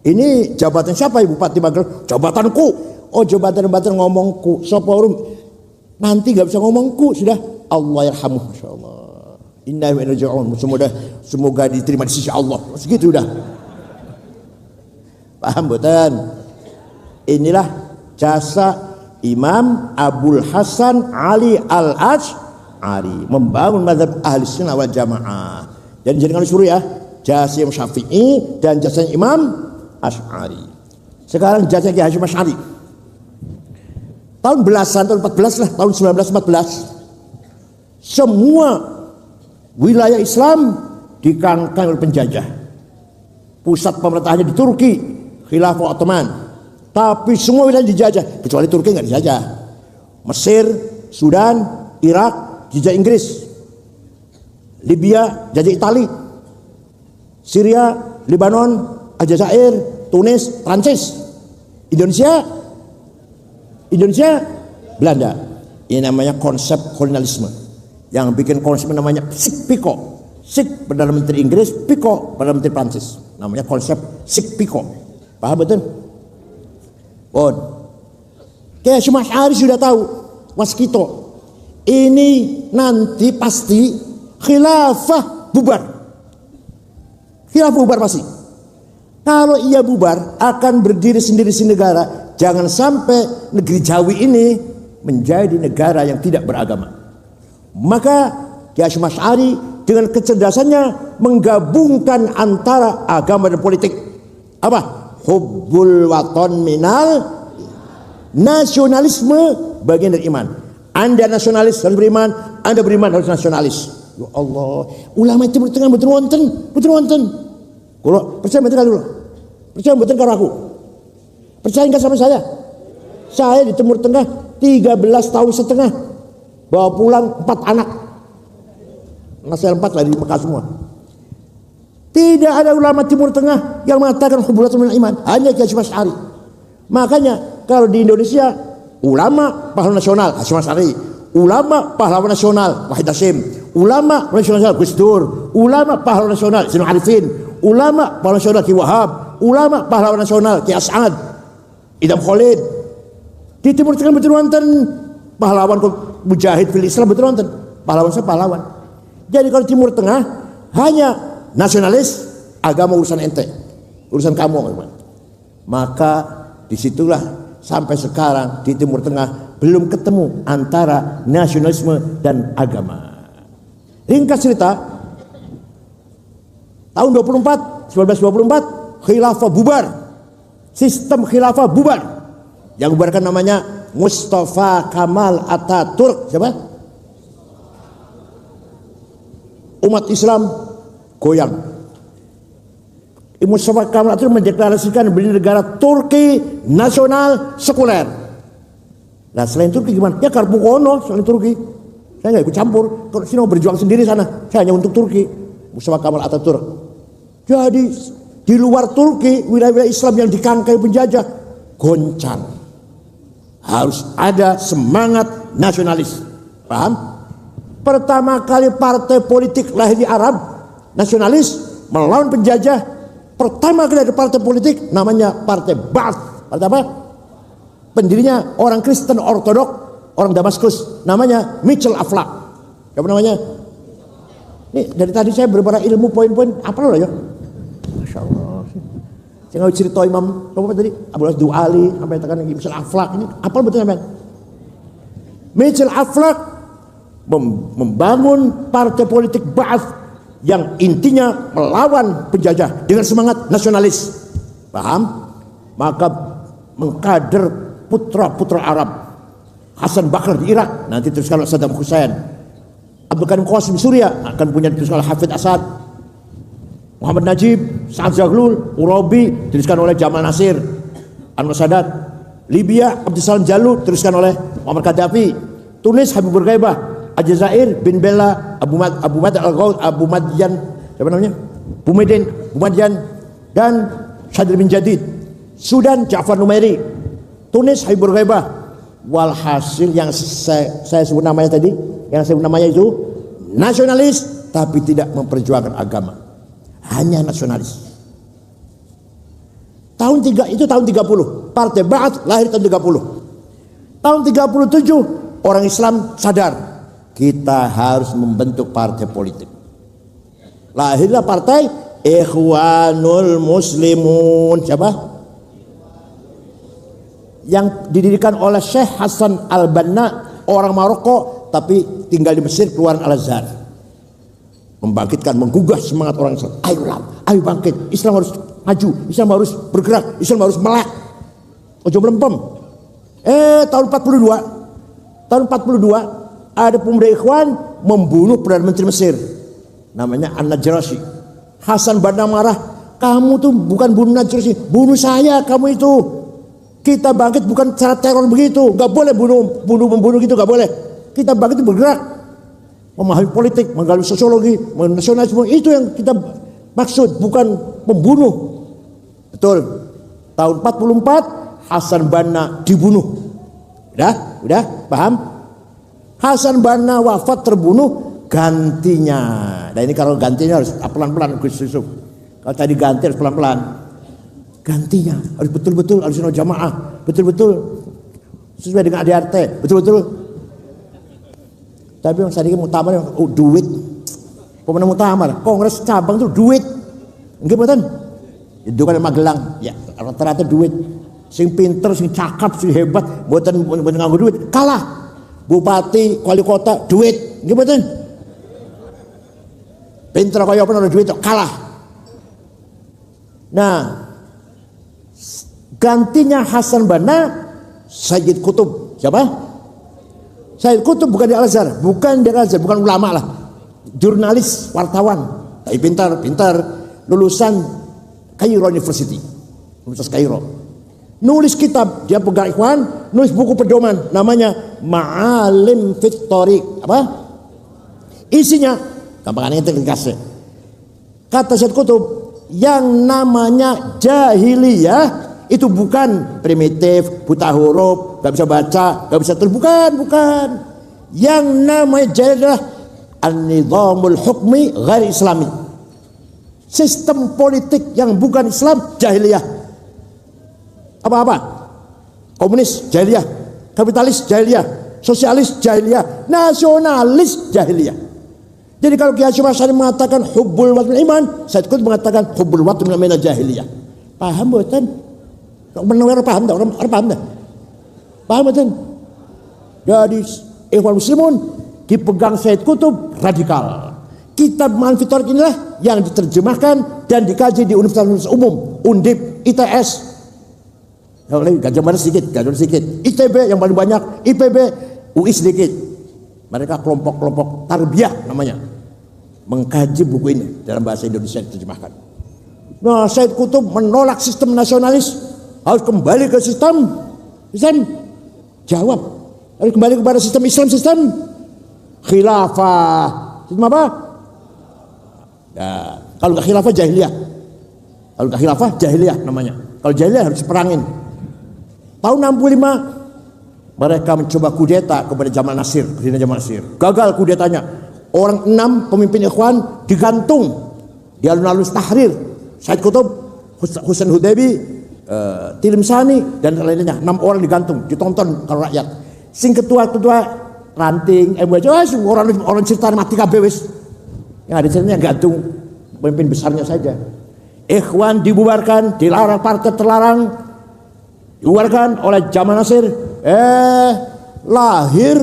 Ini jabatan siapa Ibu Bupati Magelang? Jabatanku. Oh jabatan ngomongku. Sapa nanti gak bisa ngomongku. Sudah Allah yarhamuh. Masyaallah. Inna wa inna ilaihi raji'un. Semoga diterima di sisi Allah. Segitu udah. Paham boten? Inilah jasa Imam Abdul Hasan Ali Al-Asy'ari membangun mazhab ahli sunnah wal jamaah. Jadi jangan disuruh ya. Jasa Imam Syafi'i dan jasa Imam Asy'ari. Sekarang jasa Kiai Hasyim Asy'ari. Tahun 14 lah, tahun 1914. Semua wilayah Islam dikangkang oleh penjajah. Pusat pemerintahannya di Turki, Khilafah Ottoman. Tapi semua wilayah dijajah, kecuali Turki enggak dijajah. Mesir, Sudan, Irak dijajah Inggris. Libya jajah Itali. Syria, Lebanon, Aljazair, Tunis, Prancis. Indonesia, Belanda. Ini namanya konsep kolonialisme. Yang bikin konsep namanya Sik-Piko. Sik Perdana Menteri Inggris, Piko Perdana Menteri Prancis. Namanya konsep Sik-Piko. Paham betul? Bon. Kayak Hasyim Asy'ari sudah tahu. Waskito. Ini nanti pasti khilafah bubar. Khilafah bubar pasti. Kalau ia bubar akan berdiri sendiri si negara. Jangan sampai negeri Jawi ini menjadi negara yang tidak beragama. Maka Kiai Hasyim Asy'ari dengan kecerdasannya menggabungkan antara agama dan politik. Apa? Hubbul waton minal nasionalisme bagian dari iman. Anda nasionalis harus beriman, Anda beriman harus nasionalis. Ya Allah, ulama itu Timur betul wonten. Kalau percaya betul dulu. Percaya betul karo aku. Percaya enggak sama saya? Saya di Timur Tengah 13 tahun setengah. Bawa pulang 4 anak. Masih 4 lagi di Mekah semua. Tidak ada ulama Timur Tengah yang mengatakan hubulatul minal iman, hanya Kiai Hasyim Asy'ari. Makanya kalau di Indonesia ulama pahlawan nasional Hasyim Asy'ari, ulama pahlawan nasional Wahid Hasyim, ulama nasional Gus Dur, ulama pahlawan nasional Zainul Arifin, ulama pahlawan nasional Ki Wahab, ulama pahlawan nasional Ki As'ad, Idam Khalid. Di Timur Tengah betul wonten pahlawan mujahid fil Islam, betul wonten pahlawan saya pahlawan. Jadi kalau Timur Tengah hanya nasionalis, agama urusan ente, urusan kamu. Maka disitulah sampai sekarang di Timur Tengah belum ketemu antara nasionalisme dan agama. Ringkas cerita, tahun 1924 khilafah bubar, sistem khilafah bubar. Yang bubarkan namanya Mustafa Kamal Ataturk. Siapa? Umat Islam goyang. Mustafa Kamal Ataturk mendeklarasikan berdiri negara Turki nasional sekuler. Nah selain Turki gimana? Ya Karpukono selain Turki. Saya nggak ikut campur. Kalau sini mau berjuang sendiri sana, saya hanya untuk Turki. Mustafa Kamal Ataturk. Jadi di luar Turki, wilayah-wilayah Islam yang dikangkai penjajah goncang. Harus ada semangat nasionalis. Paham? Pertama kali partai politik lahir di Arab, nasionalis melawan penjajah. Pertama kali ada partai politik namanya Partai Ba'ath. Partai apa? Pendirinya orang Kristen Ortodok, orang Damaskus, namanya Mitchell Aflaq. Apa namanya? Ini dari tadi saya beberapa ilmu poin-poin apa loh ya? Masya Allah. Saya nggak cerita Imam apa tadi? Abdullah Duali sampai tekan Mitchell Aflaq ini apa betul namanya? Mitchell Aflaq membangun partai politik Ba'ath yang intinya melawan penjajah dengan semangat nasionalis. Paham? Maka mengkader putra-putra Arab. Hasan Bakar di Irak, nanti teruskan oleh Saddam Hussein. Abdul Karim Qasim Suria akan punya diteruskan oleh Hafid Asad. Muhammad Najib, Sa'ad Zaglul, Urabi diteruskan oleh Jamal Nasir, Anwar Sadat. Libya, Abdul Salam Jalud diteruskan oleh Muammar Gaddafi. Tunis, Habibur Ghaibah. Aljazair, Bin Bella, Abu Mad Al-Ghaud, Abu Madyan, siapa namanya? Bumadian dan Syadri bin Jadid. Sudan, Ja'far Numairi. Tunis, Habibur Ghaibah. Walhasil yang saya sebut namanya tadi, yang saya sebut namanya itu nasionalis tapi tidak memperjuangkan agama. Hanya nasionalis. Tahun 30, Partai Ba'ath lahir tahun 30. Tahun 37 orang Islam sadar kita harus membentuk partai politik. Lahirlah partai Ikhwanul Muslimun. Siapa? Yang didirikan oleh Syekh Hasan Al-Banna, orang Maroko tapi tinggal di Mesir, keluaran Al-Azhar. Membangkitkan, menggugah semangat orang Islam. Ayo bangkit, Islam harus maju, Islam harus bergerak, Islam harus melek. Ojo melempem. Tahun 42 ada pemuda Ikhwan membunuh Perdana Menteri Mesir, namanya An-Najrasyi. Hasan Banna marah, kamu tuh bukan bunuh Najrasyi, bunuh saya kamu itu. Kita bangkit bukan cara teror begitu, nggak boleh membunuh gitu, nggak boleh. Kita bangkit bergerak, memahami politik, menggali sosiologi, nasionalisme, itu yang kita maksud, bukan membunuh. Betul. Tahun 44 Hasan Banna dibunuh. Udah, paham? Hasan Banna wafat, terbunuh, gantinya. Nah ini kalau gantinya harus pelan-pelan Gus Yusuf. Kalau tadi ganti harus pelan-pelan. Gantinya harus betul-betul, harus jamaah, betul-betul sesuai dengan ADRT, betul-betul. Tapi yang tadi muktamar duit, pemenang muktamar, kongres cabang itu duit, enggak betul? Itu kan Magelang, ya rata-rata duit. Sing pinter, sing cakap, sing hebat, buatan nganggo duit, kalah. Bupati, wali kota, duit, enggak betul? Pinter kaya apa ada duit, kalah. Nah, gantinya Hasan Banna Sayyid Qutb. Siapa? Sayyid Qutb bukan di Al-Azhar, bukan ulama lah, jurnalis, wartawan, tapi pintar, lulusan Cairo University, Universitas Cairo. Nulis kitab, dia pegang Ikhwan, nulis buku pedoman, namanya Ma'alim fit Thoriq. Apa? Isinya, gampangannya itu dikasih. Kata Said Qutb, yang namanya jahiliyah itu bukan primitif, buta huruf, gak bisa baca, gak bisa tulis, bukan. Yang namanya jahiliyah an-nizamul hukmi ghairi islami. Sistem politik yang bukan Islam jahiliyah. Apa-apa? Komunis jahiliyah, kapitalis jahiliyah, sosialis jahiliyah, nasionalis jahiliyah. Jadi kalau Kiai Hasyim Asy'ari mengatakan hubbul watan iman, Said Qutb mengatakan hubbul watan minal jahiliyah. Paham mboten? Kok mendengar paham tak? Orang paham tak? Paham mboten? Jadi ikhwan muslimun dipegang Said Qutb radikal. Kitab Ma'an fi Thariq inilah yang diterjemahkan dan dikaji di Universitas Umum, Undip, ITS. Gajah sedikit, ITB yang paling banyak, IPB, UI sedikit. Mereka kelompok-kelompok tarbiyah namanya, mengkaji buku ini dalam bahasa Indonesia diterjemahkan. Nah, Said Qutb menolak sistem nasionalis, harus kembali ke sistem jawab, harus kembali kepada sistem Islam, sistem khilafah. Sistem apa? Ya, kalau nggak khilafah jahiliyah, namanya. Kalau jahiliyah harus perangin. Tahun 65 mereka mencoba kudeta kepada Jamal Nasir, Presiden Jamal Nasir. Gagal kudetanya. Orang 6 pemimpin ikhwan digantung di alun-alun Tahrir. Said Qutb, Husain Hudaybi, Tilimsani dan lainnya. 6 orang digantung, ditonton kalau rakyat. Sing ketua-ketua ranting, orang cerita mati kabeh wis. Yang ada ceritanya gantung pemimpin besarnya saja. Ikhwan dibubarkan, dilarang, partai terlarang, dibubarkan oleh Jamal Nasir. Lahir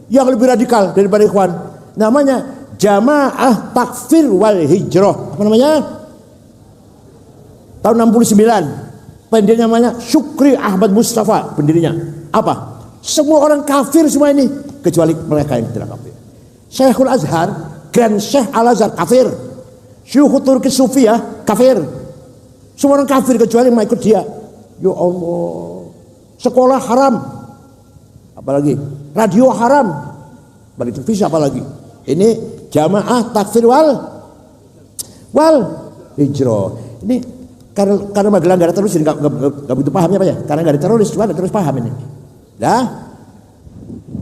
yang lebih radikal daripada ikhwan, namanya Jamaah Takfir wal Hijrah. Apa namanya? Tahun 69. Pendirinya namanya Syukri Ahmad Mustafa. Pendirinya apa? Semua orang kafir semua ini, kecuali mereka yang tidak kafir. Syekhul Azhar, Grand Syekh Al-Azhar kafir. Syekh Turki Sufiyah kafir. Semua orang kafir kecuali yang ikut dia. Ya Allah. Sekolah haram, apalagi radio haram, bagi televisi apalagi. Ini Jamaah Takfir wal Hijrah. Ini karena Magelang gak ada teroris, nggak begitu pahamnya apa ya? Karena gak ada teroris, cuma ada terus paham ini. Dah,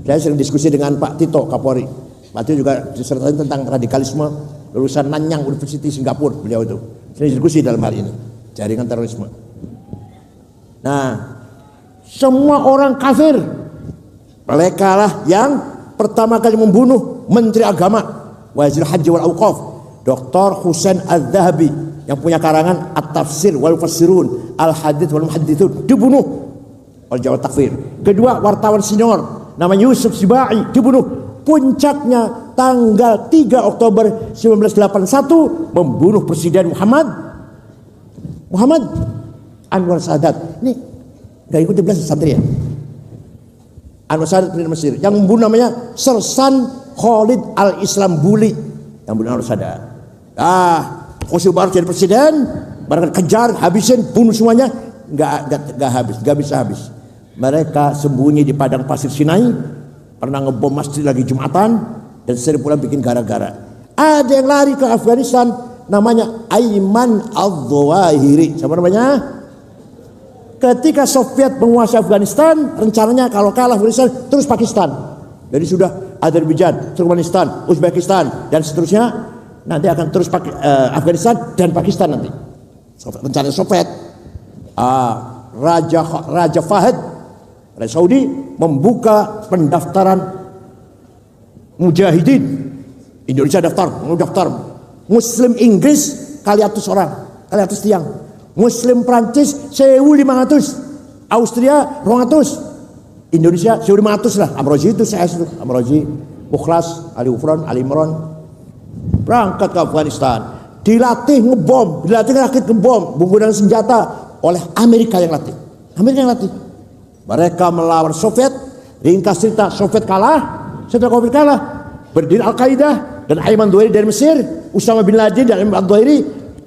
saya sering diskusi dengan Pak Tito Kapolri. Pak Tito juga disertai tentang radikalisme, lulusan Nanyang University Singapura beliau itu. Sering diskusi dalam hal ini, jaringan terorisme. Nah, semua orang kafir. Mereka lah yang pertama kali membunuh Menteri Agama, Wazir Haji wal Auqaf, Dr. Husain Al-Dhahabi, yang punya karangan At-Tafsir wal Mufassirun, Al-Hadits wal Muhadditsun, dibunuh oleh Jamaah Takfir. Kedua, wartawan senior namanya Yusuf Sibai dibunuh. Puncaknya tanggal 3 Oktober 1981 membunuh Presiden Muhammad Anwar Sadat. Ini gak ikut 11 santri ya? Anwar Sadat Presiden Mesir. Yang membunuh namanya Sersan Khalid Al-Islambuli, yang membunuh Anwar Sadat. Khusus baru jadi presiden, mereka kejar, habisin, bunuh semuanya. Gak bisa habis. Mereka sembunyi di padang pasir Sinai, pernah ngebom masjid lagi Jumatan, dan sering pula bikin gara-gara. Ada yang lari ke Afghanistan, namanya Ayman Al-Zawahiri. Siapa namanya? Ketika Soviet menguasai Afghanistan, rencananya kalau kalah Afghanistan terus Pakistan. Jadi sudah Azerbaijan, Turkmenistan, Uzbekistan dan seterusnya, nanti akan terus Afghanistan dan Pakistan nanti. Rencana Soviet. Raja Fahd, Raja Saudi, membuka pendaftaran mujahidin. Indonesia daftar. Muslim Inggris kali 100 orang, kali 100 tiang. Muslim Prancis 1.500, Austria 200, Indonesia 1.500 lah. Amrozi itu saya itu, Amrozi, Mukhlas, Ali Ufron, Ali Imron, berangkat ke Afghanistan, dilatih ngebom, menggunakan senjata oleh Amerika yang latih. Mereka melawan Soviet. Ringkas cerita, Soviet kalah. Setelah Soviet kalah, berdiri Al-Qaeda dan Ayman Zawahiri dari Mesir, Usama bin Laden dan Ayman Zawahiri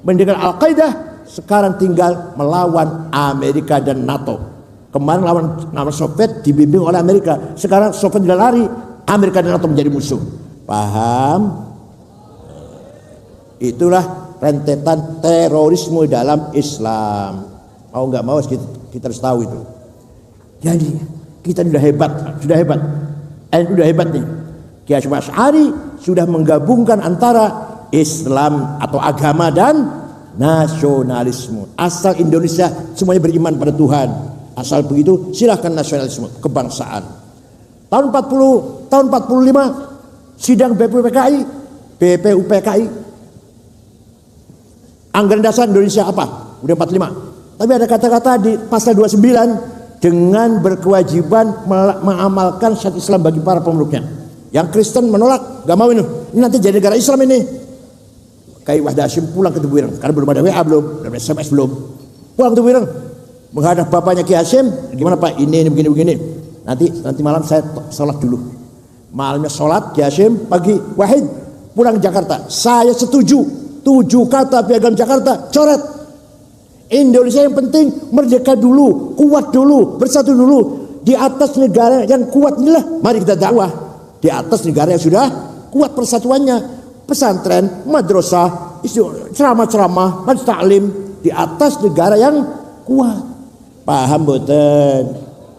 mendirikan Al-Qaeda. Sekarang tinggal melawan Amerika dan NATO. Kemarin lawan Soviet dibimbing oleh Amerika. Sekarang Soviet sudah lari, Amerika dan NATO menjadi musuh. Paham? Itulah rentetan terorisme dalam Islam. Mau nggak mau kita harus tahu itu. Jadi kita sudah hebat. Sudah hebat nih. Kiai Hasyim Asy'ari sudah menggabungkan antara Islam atau agama dan nasionalisme. Asal Indonesia semuanya beriman pada Tuhan. Asal begitu silahkan nasionalisme, kebangsaan. Tahun 45 sidang BPUPKI. Anggaran dasar Indonesia apa? Udah 45. Tapi ada kata-kata di pasal 29 dengan berkewajiban mengamalkan syariat Islam bagi para pemeluknya. Yang Kristen menolak, gak mau ini nanti jadi negara Islam ini. Kiai Wahid Hasyim pulang ke Tebuireng karena belum ada WA, belum ada SMS, belum. Pulang ke Tebuireng menghadap bapaknya Kiai Hasyim, gimana Pak? Ini begini. Nanti malam saya sholat dulu. Malamnya sholat Kiai Hasyim, pagi Wahid pulang ke Jakarta. Saya setuju 7 kata Piagam Jakarta, coret. Indonesia yang penting merdeka dulu, kuat dulu, bersatu dulu. Di atas negara yang kuat inilah mari kita dakwah. Di atas negara yang sudah kuat persatuannya, pesantren, madrasah, ceramah-ceramah, majelis taklim di atas negara yang kuat. Paham boten?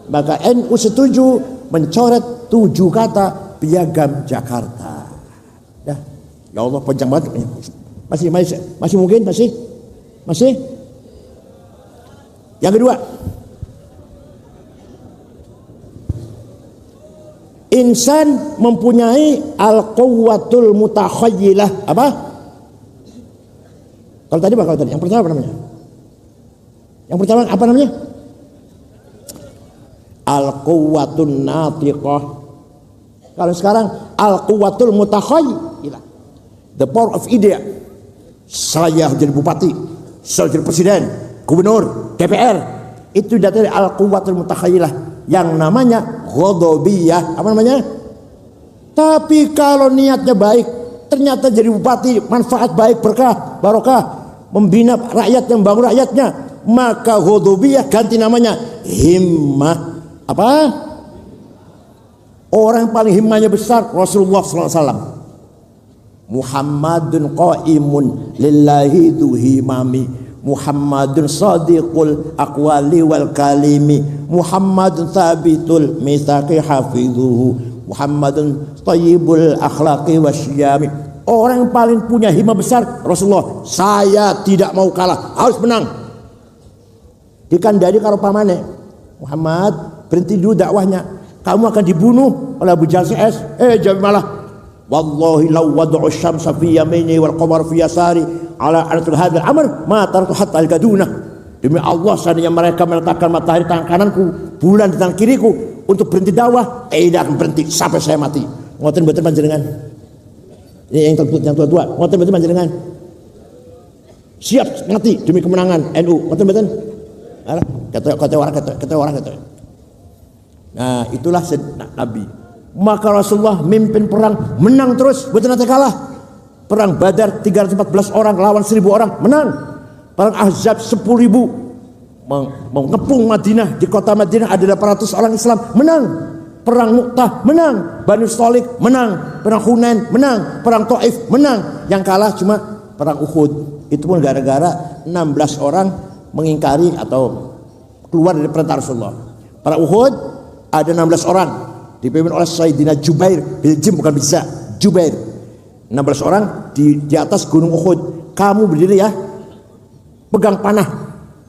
Maka NU setuju mencoret 7 kata Piagam Jakarta. Ya Allah panjang banget. Masih mungkin masih. Yang kedua, insan mempunyai al-quwwatul mutakhayyilah. Apa? Kalau tadi apa? Yang pertama apa namanya? Yang pertama apa namanya? Al-quwwatun natiqah. Kalau sekarang al-quwwatul mutakhayyilah. The power of idea. Saya jadi bupati, saya jadi presiden, gubernur, DPR. Itu dari al-quwwatul mutakhayyilah. Yang namanya ghadabiyah. Apa namanya? Tapi kalau niatnya baik, ternyata jadi bupati, manfaat baik, berkah, barokah, membina rakyat, yang membangun rakyatnya, maka ghadabiyah ganti namanya himmah. Apa? Orang yang paling himmahnya besar Rasulullah SAW. Muhammadun qaimun lillahi duhimami, Muhammadun sadiqul aqwali wal kalimi, Muhammadun thabitul mitsaqi hafidhuhu, Muhammadun thayyibul akhlaqi wasyami. Orang yang paling punya himmah besar Rasulullah. Saya tidak mau kalah, harus menang. Dikandani karo pamane, Muhammad berhenti dulu dakwahnya, kamu akan dibunuh oleh Abu Jahal CS. Jangan malah. Wallahi law wad'u syamsa fi yamini wal qamar fi yasari ala anatul hadzal amr ma taratu hatta al-gaduna. Demi Allah, seandainya mereka meletakkan matahari tangan kananku, bulan di tangan kiriku untuk berhenti dakwah, tidak akan berhenti sampai saya mati. Ngoten mboten panjenengan? Ini yang tua-tua, ngoten mboten panjenengan? Siap mati demi kemenangan NU, ngoten mboten? Kata orang. Nah, itulah Nabi. Maka Rasulullah mimpin perang, menang terus, betul nanti kalah. Perang Badar 314 orang lawan 1000 orang, menang. Perang Ahzab 10.000 mengepung Madinah, di kota Madinah ada 800 orang Islam, menang. Perang Mu'tah, menang. Banu Stolik, menang. Perang Hunain, menang. Perang Taif, menang. Yang kalah cuma perang Uhud. Itu pun gara-gara 16 orang mengingkari atau keluar dari perintah Rasulullah. Perang Uhud ada 16 orang dipimpin oleh Sayyidina Jubair bin Jim, bukan bisa Jubair. 16 orang di atas gunung Uhud. Kamu berdiri ya, pegang panah,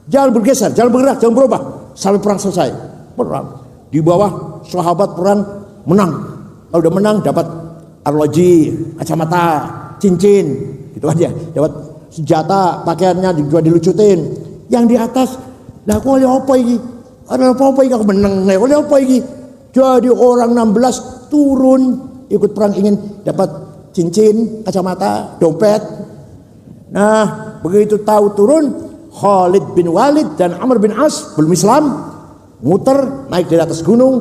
jangan bergeser, jangan bergerak, jangan berubah sampai perang selesai. Perang di bawah, sahabat perang menang. Kalau udah menang dapat arloji, kacamata, cincin, gitu aja. Dapat senjata, pakaiannya juga dilucutin. Yang di atas, lah kok oleh apa ini? Ada apa ini? Aku menang, oleh apa ini? Jadi orang 16 turun ikut perang, ingin dapat cincin, kacamata, dompet. Nah, begitu tahu turun, Khalid bin Walid dan Amr bin As belum Islam, muter naik dari atas gunung,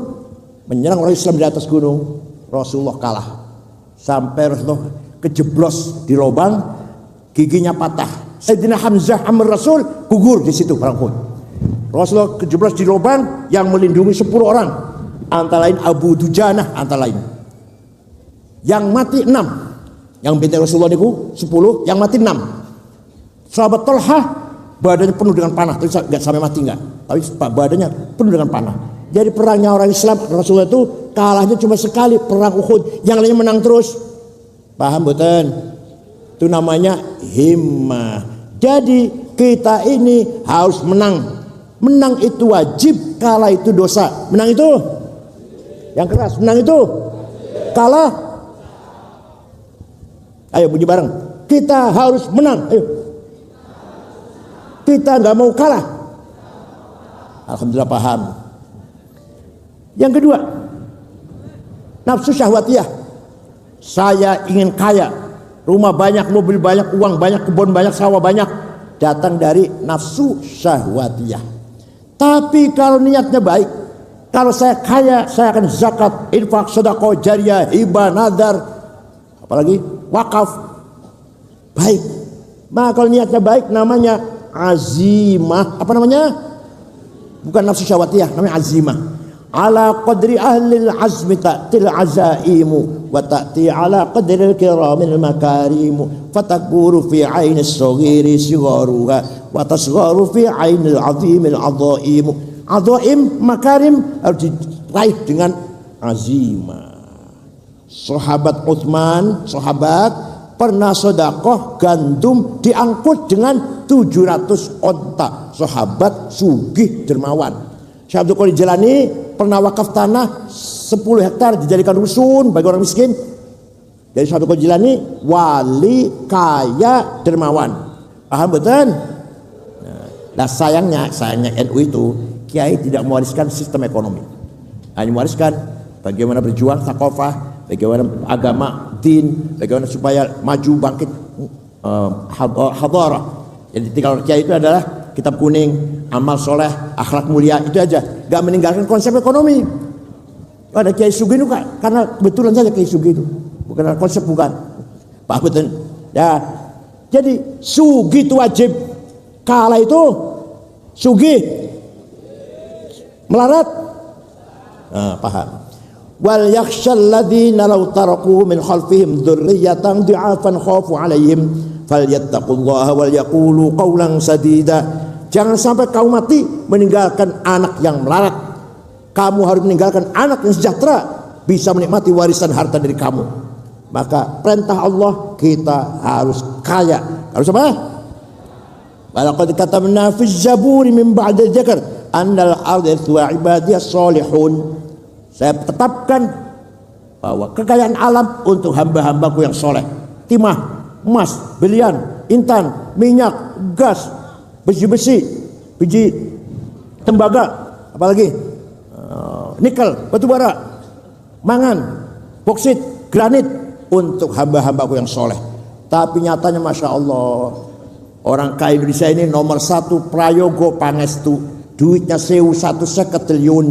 menyerang orang Islam di atas gunung. Rasulullah kalah. Sampai Rasulullah kejeblos di lubang, giginya patah. Sayyidina Hamzah Amr Rasul gugur di situ perang Uhud. Rasulullah kejeblos di lubang yang melindungi 10 orang. Antara lain Abu Dujanah, antara lain. Yang mati 6. Yang binti Rasulullah niku 10, yang mati 6. Sahabat Thalhah badannya penuh dengan panah, tapi nggak sampai mati nggak. Tapi badannya penuh dengan panah. Jadi perangnya orang Islam Rasulullah itu kalahnya cuma sekali, perang Uhud, yang lainnya menang terus. Paham betul? Itu namanya himmah. Jadi kita ini harus menang. Menang itu wajib, kalah itu dosa. Menang itu yang keras, menang itu kalah. Ayo bunyi bareng. Kita harus menang. Ayo. Kita nggak mau kalah. Alhamdulillah paham. Yang kedua, nafsu syahwatiyah. Saya ingin kaya, rumah banyak, mobil banyak, uang banyak, kebun banyak, sawah banyak. Datang dari nafsu syahwatiyah. Tapi kalau niatnya baik, kalau saya kaya, saya akan zakat, infak, sedekah jariyah, hibah, nadar, apalagi wakaf. Baik. Nah kalau niatnya baik namanya azimah. Apa namanya? Bukan nafsu syahwatiyah, namanya azimah. Ala qadri ahlil azmi ta'til azaimu wa ta'ti ala qadri kiramil makarimu fatakburu fi ainis saghiri sigharuha wa tasgharu fi ainil azimil azaimu. Azaim makarim harus diraih dengan azimah. Sahabat Utsman, sahabat pernah sedekah gandum diangkut dengan 700 onta. Sahabat sugih dermawan. Syekh Abdul Qadir Jilani pernah wakaf tanah 10 hektar dijadikan rusun bagi orang miskin. Jadi Syekh Abdul Qadir Jilani wali kaya dermawan. Paham betul? Nah sayangnya NU itu kiai tidak mewariskan sistem ekonomi. Hanya mewariskan bagaimana berjuang thaqafah, bagaimana agama, din, bagaimana supaya maju bangkit hadarah. Jadi tinggal kiai itu adalah kitab kuning, amal soleh, akhlak mulia, itu aja. Gak meninggalkan konsep ekonomi. Ada kiai sugih itu karena kebetulan saja kiai sugih itu, bukan konsep, bukan. Pak betul. Ya, jadi sugih itu wajib. Kalah itu sugih melarat. Nah, paham. Wal yakhshal ladzina law taraku min khalfihim dzurriyyatan dhi'afan khafu 'alaihim falyattaqullaha wal yaqulu qawlan sadida. Jangan sampai kamu mati meninggalkan anak yang melarat. Kamu harus meninggalkan anak yang sejahtera, bisa menikmati warisan harta dari kamu. Maka perintah Allah kita harus kaya. Harus apa? Walaqad katabna fi zaburi min ba'di dzikr annal arda wa ibadiyas salihun. Saya tetapkan bahwa kekayaan alam untuk hamba-hambaku yang soleh. Timah, emas, belian, intan, minyak, gas, besi-besi, biji tembaga, apalagi nikel, batu bara, mangan, boksit, granit untuk hamba-hambaku yang soleh. Tapi nyatanya masya Allah, orang kaya Indonesia ini nomor 1 Prayogo Pangestu, duitnya 1,50 triliun.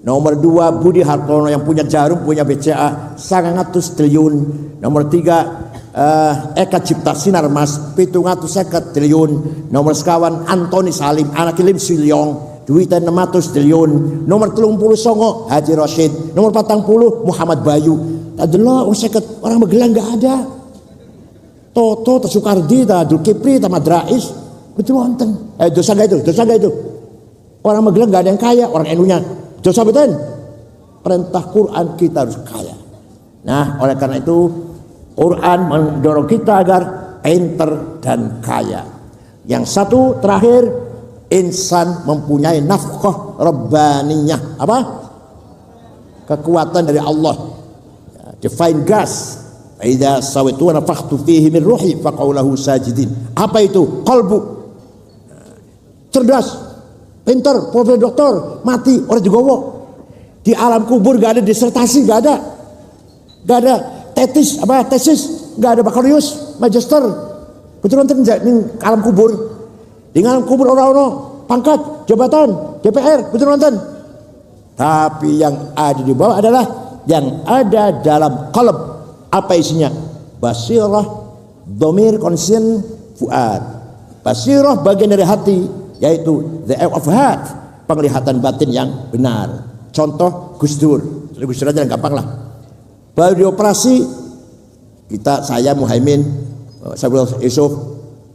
Nomor 2 Budi Hartono yang punya Jarum, punya BCA 900 triliun. Nomor 3 Eka Cipta Sinar Mas 750 triliun. Nomor sekawan Antoni Salim anak Lim Siliong duitnya 600 triliun. Nomor 30 Songo Haji Rashid. Nomor 40 Muhammad Bayu. Adalah orang Magelang nggak ada. Toto, Sukardi, Dulkipli, Madrais, betul wonten. Dosa nggak itu? Orang Magelang nggak ada yang kaya, orang NU-nya. Dosa betul. Perintah Quran kita harus kaya. Nah, oleh karena itu Quran mendorong kita agar pinter dan kaya. Yang satu terakhir, insan mempunyai nafkah rabbaniyah. Apa? Kekuatan dari Allah. Divine gas. Idza sawaitu wa nafakhtu fihi min ruhi faqaulahu sajidin. Apa itu? Qalbu. Cerdas, pinter, profesor doktor, mati orang digowo. Di alam kubur gak ada disertasi, gak ada tesis, gak ada bakalius, magister. Betul nanti di alam kubur. Di alam kubur orang-orang pangkat, jabatan, DPR, betul nanti. Tapi yang ada di bawah adalah yang ada dalam qalb. Apa isinya? Basirah, dhamir, conscience, fuad. Basirah bagian dari hati, yaitu the eye of heart, penglihatan batin yang benar. Contoh Gus Dur aja gampang lah. Baru dioperasi, saya Muhaimin, Saifullah Yusuf,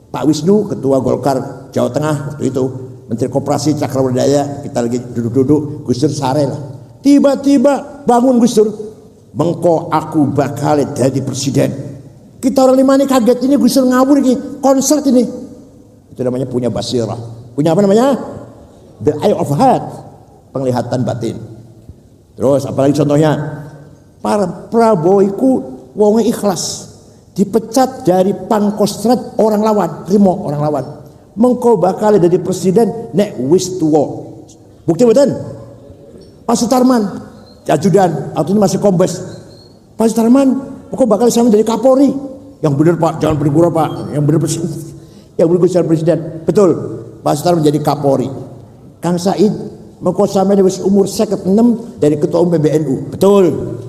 Pak Wisnu, ketua Golkar Jawa Tengah waktu itu, Menteri Koperasi Cakrawardaya, kita lagi duduk-duduk, Gus Dur sare lah. Tiba-tiba bangun Gus Dur, mengko aku bakal jadi presiden. Kita orang lima ini kaget, ini Gus Dur ngawur ini, konsert ini. Itu namanya punya basirah. Punya apa namanya? The eye of heart, penglihatan batin. Terus apalagi contohnya? Prabowo iku wonge ikhlas. Dipecat dari Pangkostrat orang lawan, Rimo orang lawan. Mengko bakal jadi presiden nek wis tuwa. Bukti betul? Pak Sutarman, ajudan, waktu ini masih kombes. Pak Sutarman, mengko bakal sama jadi Kapolri. Yang benar Pak, jangan bergurau Pak. Yang benar presiden. Yang benar presiden. Betul. Pak Sutarman jadi Kapolri. Kang Said, mengko sama wis umur 56 dari ketua umum PBNU. Betul.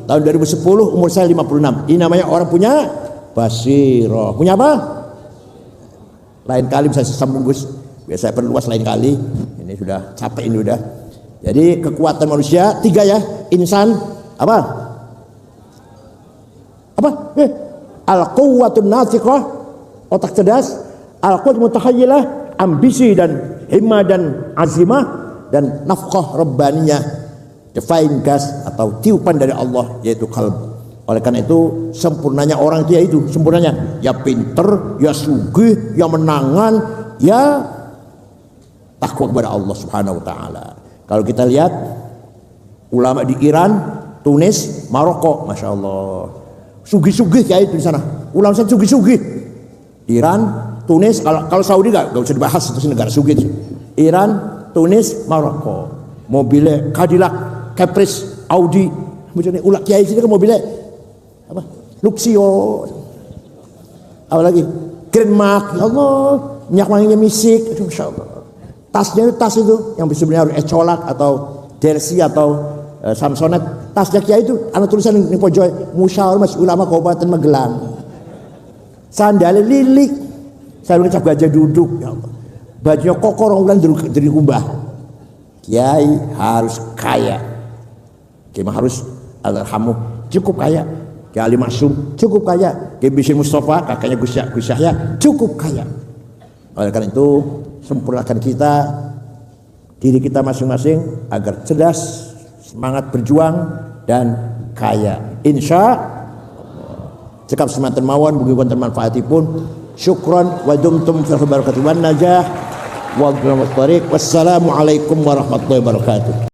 Tahun 2010 umur saya 56. Ini namanya orang punya basirah. Punya apa? Lain kali bisa sambung Gus. Biasa saya perluas lain kali. Ini sudah capek ini udah. Jadi kekuatan manusia 3 ya. Insan apa? Apa? Al-quwwatun natiqah, otak cerdas. Al-quwwatun mutakhayyilah, ambisi dan himmah dan azimah, dan nafqah rabbaniyah, divine gas atau tiupan dari Allah, yaitu qalb. Oleh karena itu sempurnanya orang itu yaitu sempurnanya ya pinter, ya sugih, ya menangan, ya takwa kepada Allah Subhanahu wa taala. Kalau kita lihat ulama di Iran, Tunis, Maroko, Masya Allah, sugih-sugih kayak itu di sana. Ulama sana sugih-sugih. Iran, Tunis, kalau Saudi gak usah dibahas, itu negara sugih. Iran, Tunis, Maroko, mobilnya Cadillac, Caprice, Audi, macam ni ulak kiai sini kan mobilnya apa? Luxio, apa lagi? Grand Mark, ya Allah, minyak wanginya misik, Masya Allah. Tasnya itu tas itu yang sebenarnya harus Ecolak atau Dersi atau Samsonite. Tasnya kiai itu ada tulisan di pojok Musyawarah Majelis Ulama Kabupaten Magelang. Sandalnya lilik, saya ngecap gajah duduk, ya Allah. Bajunya kokor orang dari kubah. Kiai harus kaya. Kiai harus alhamdulillah cukup kaya. Kiai Ali Maksum cukup kaya. Kiai Bishir Mustafa kakaknya Gus Yahya cukup kaya. Oleh karena itu sempurnakan kita diri kita masing-masing agar cerdas, semangat berjuang dan kaya. Insya Allah. Cekap semantan mawon mugi wonten manfaatipun. Syukran wa dumtum fi barakatuh wan najah wa bil tariq. Wassalamu alaikum warahmatullahi wabarakatuh.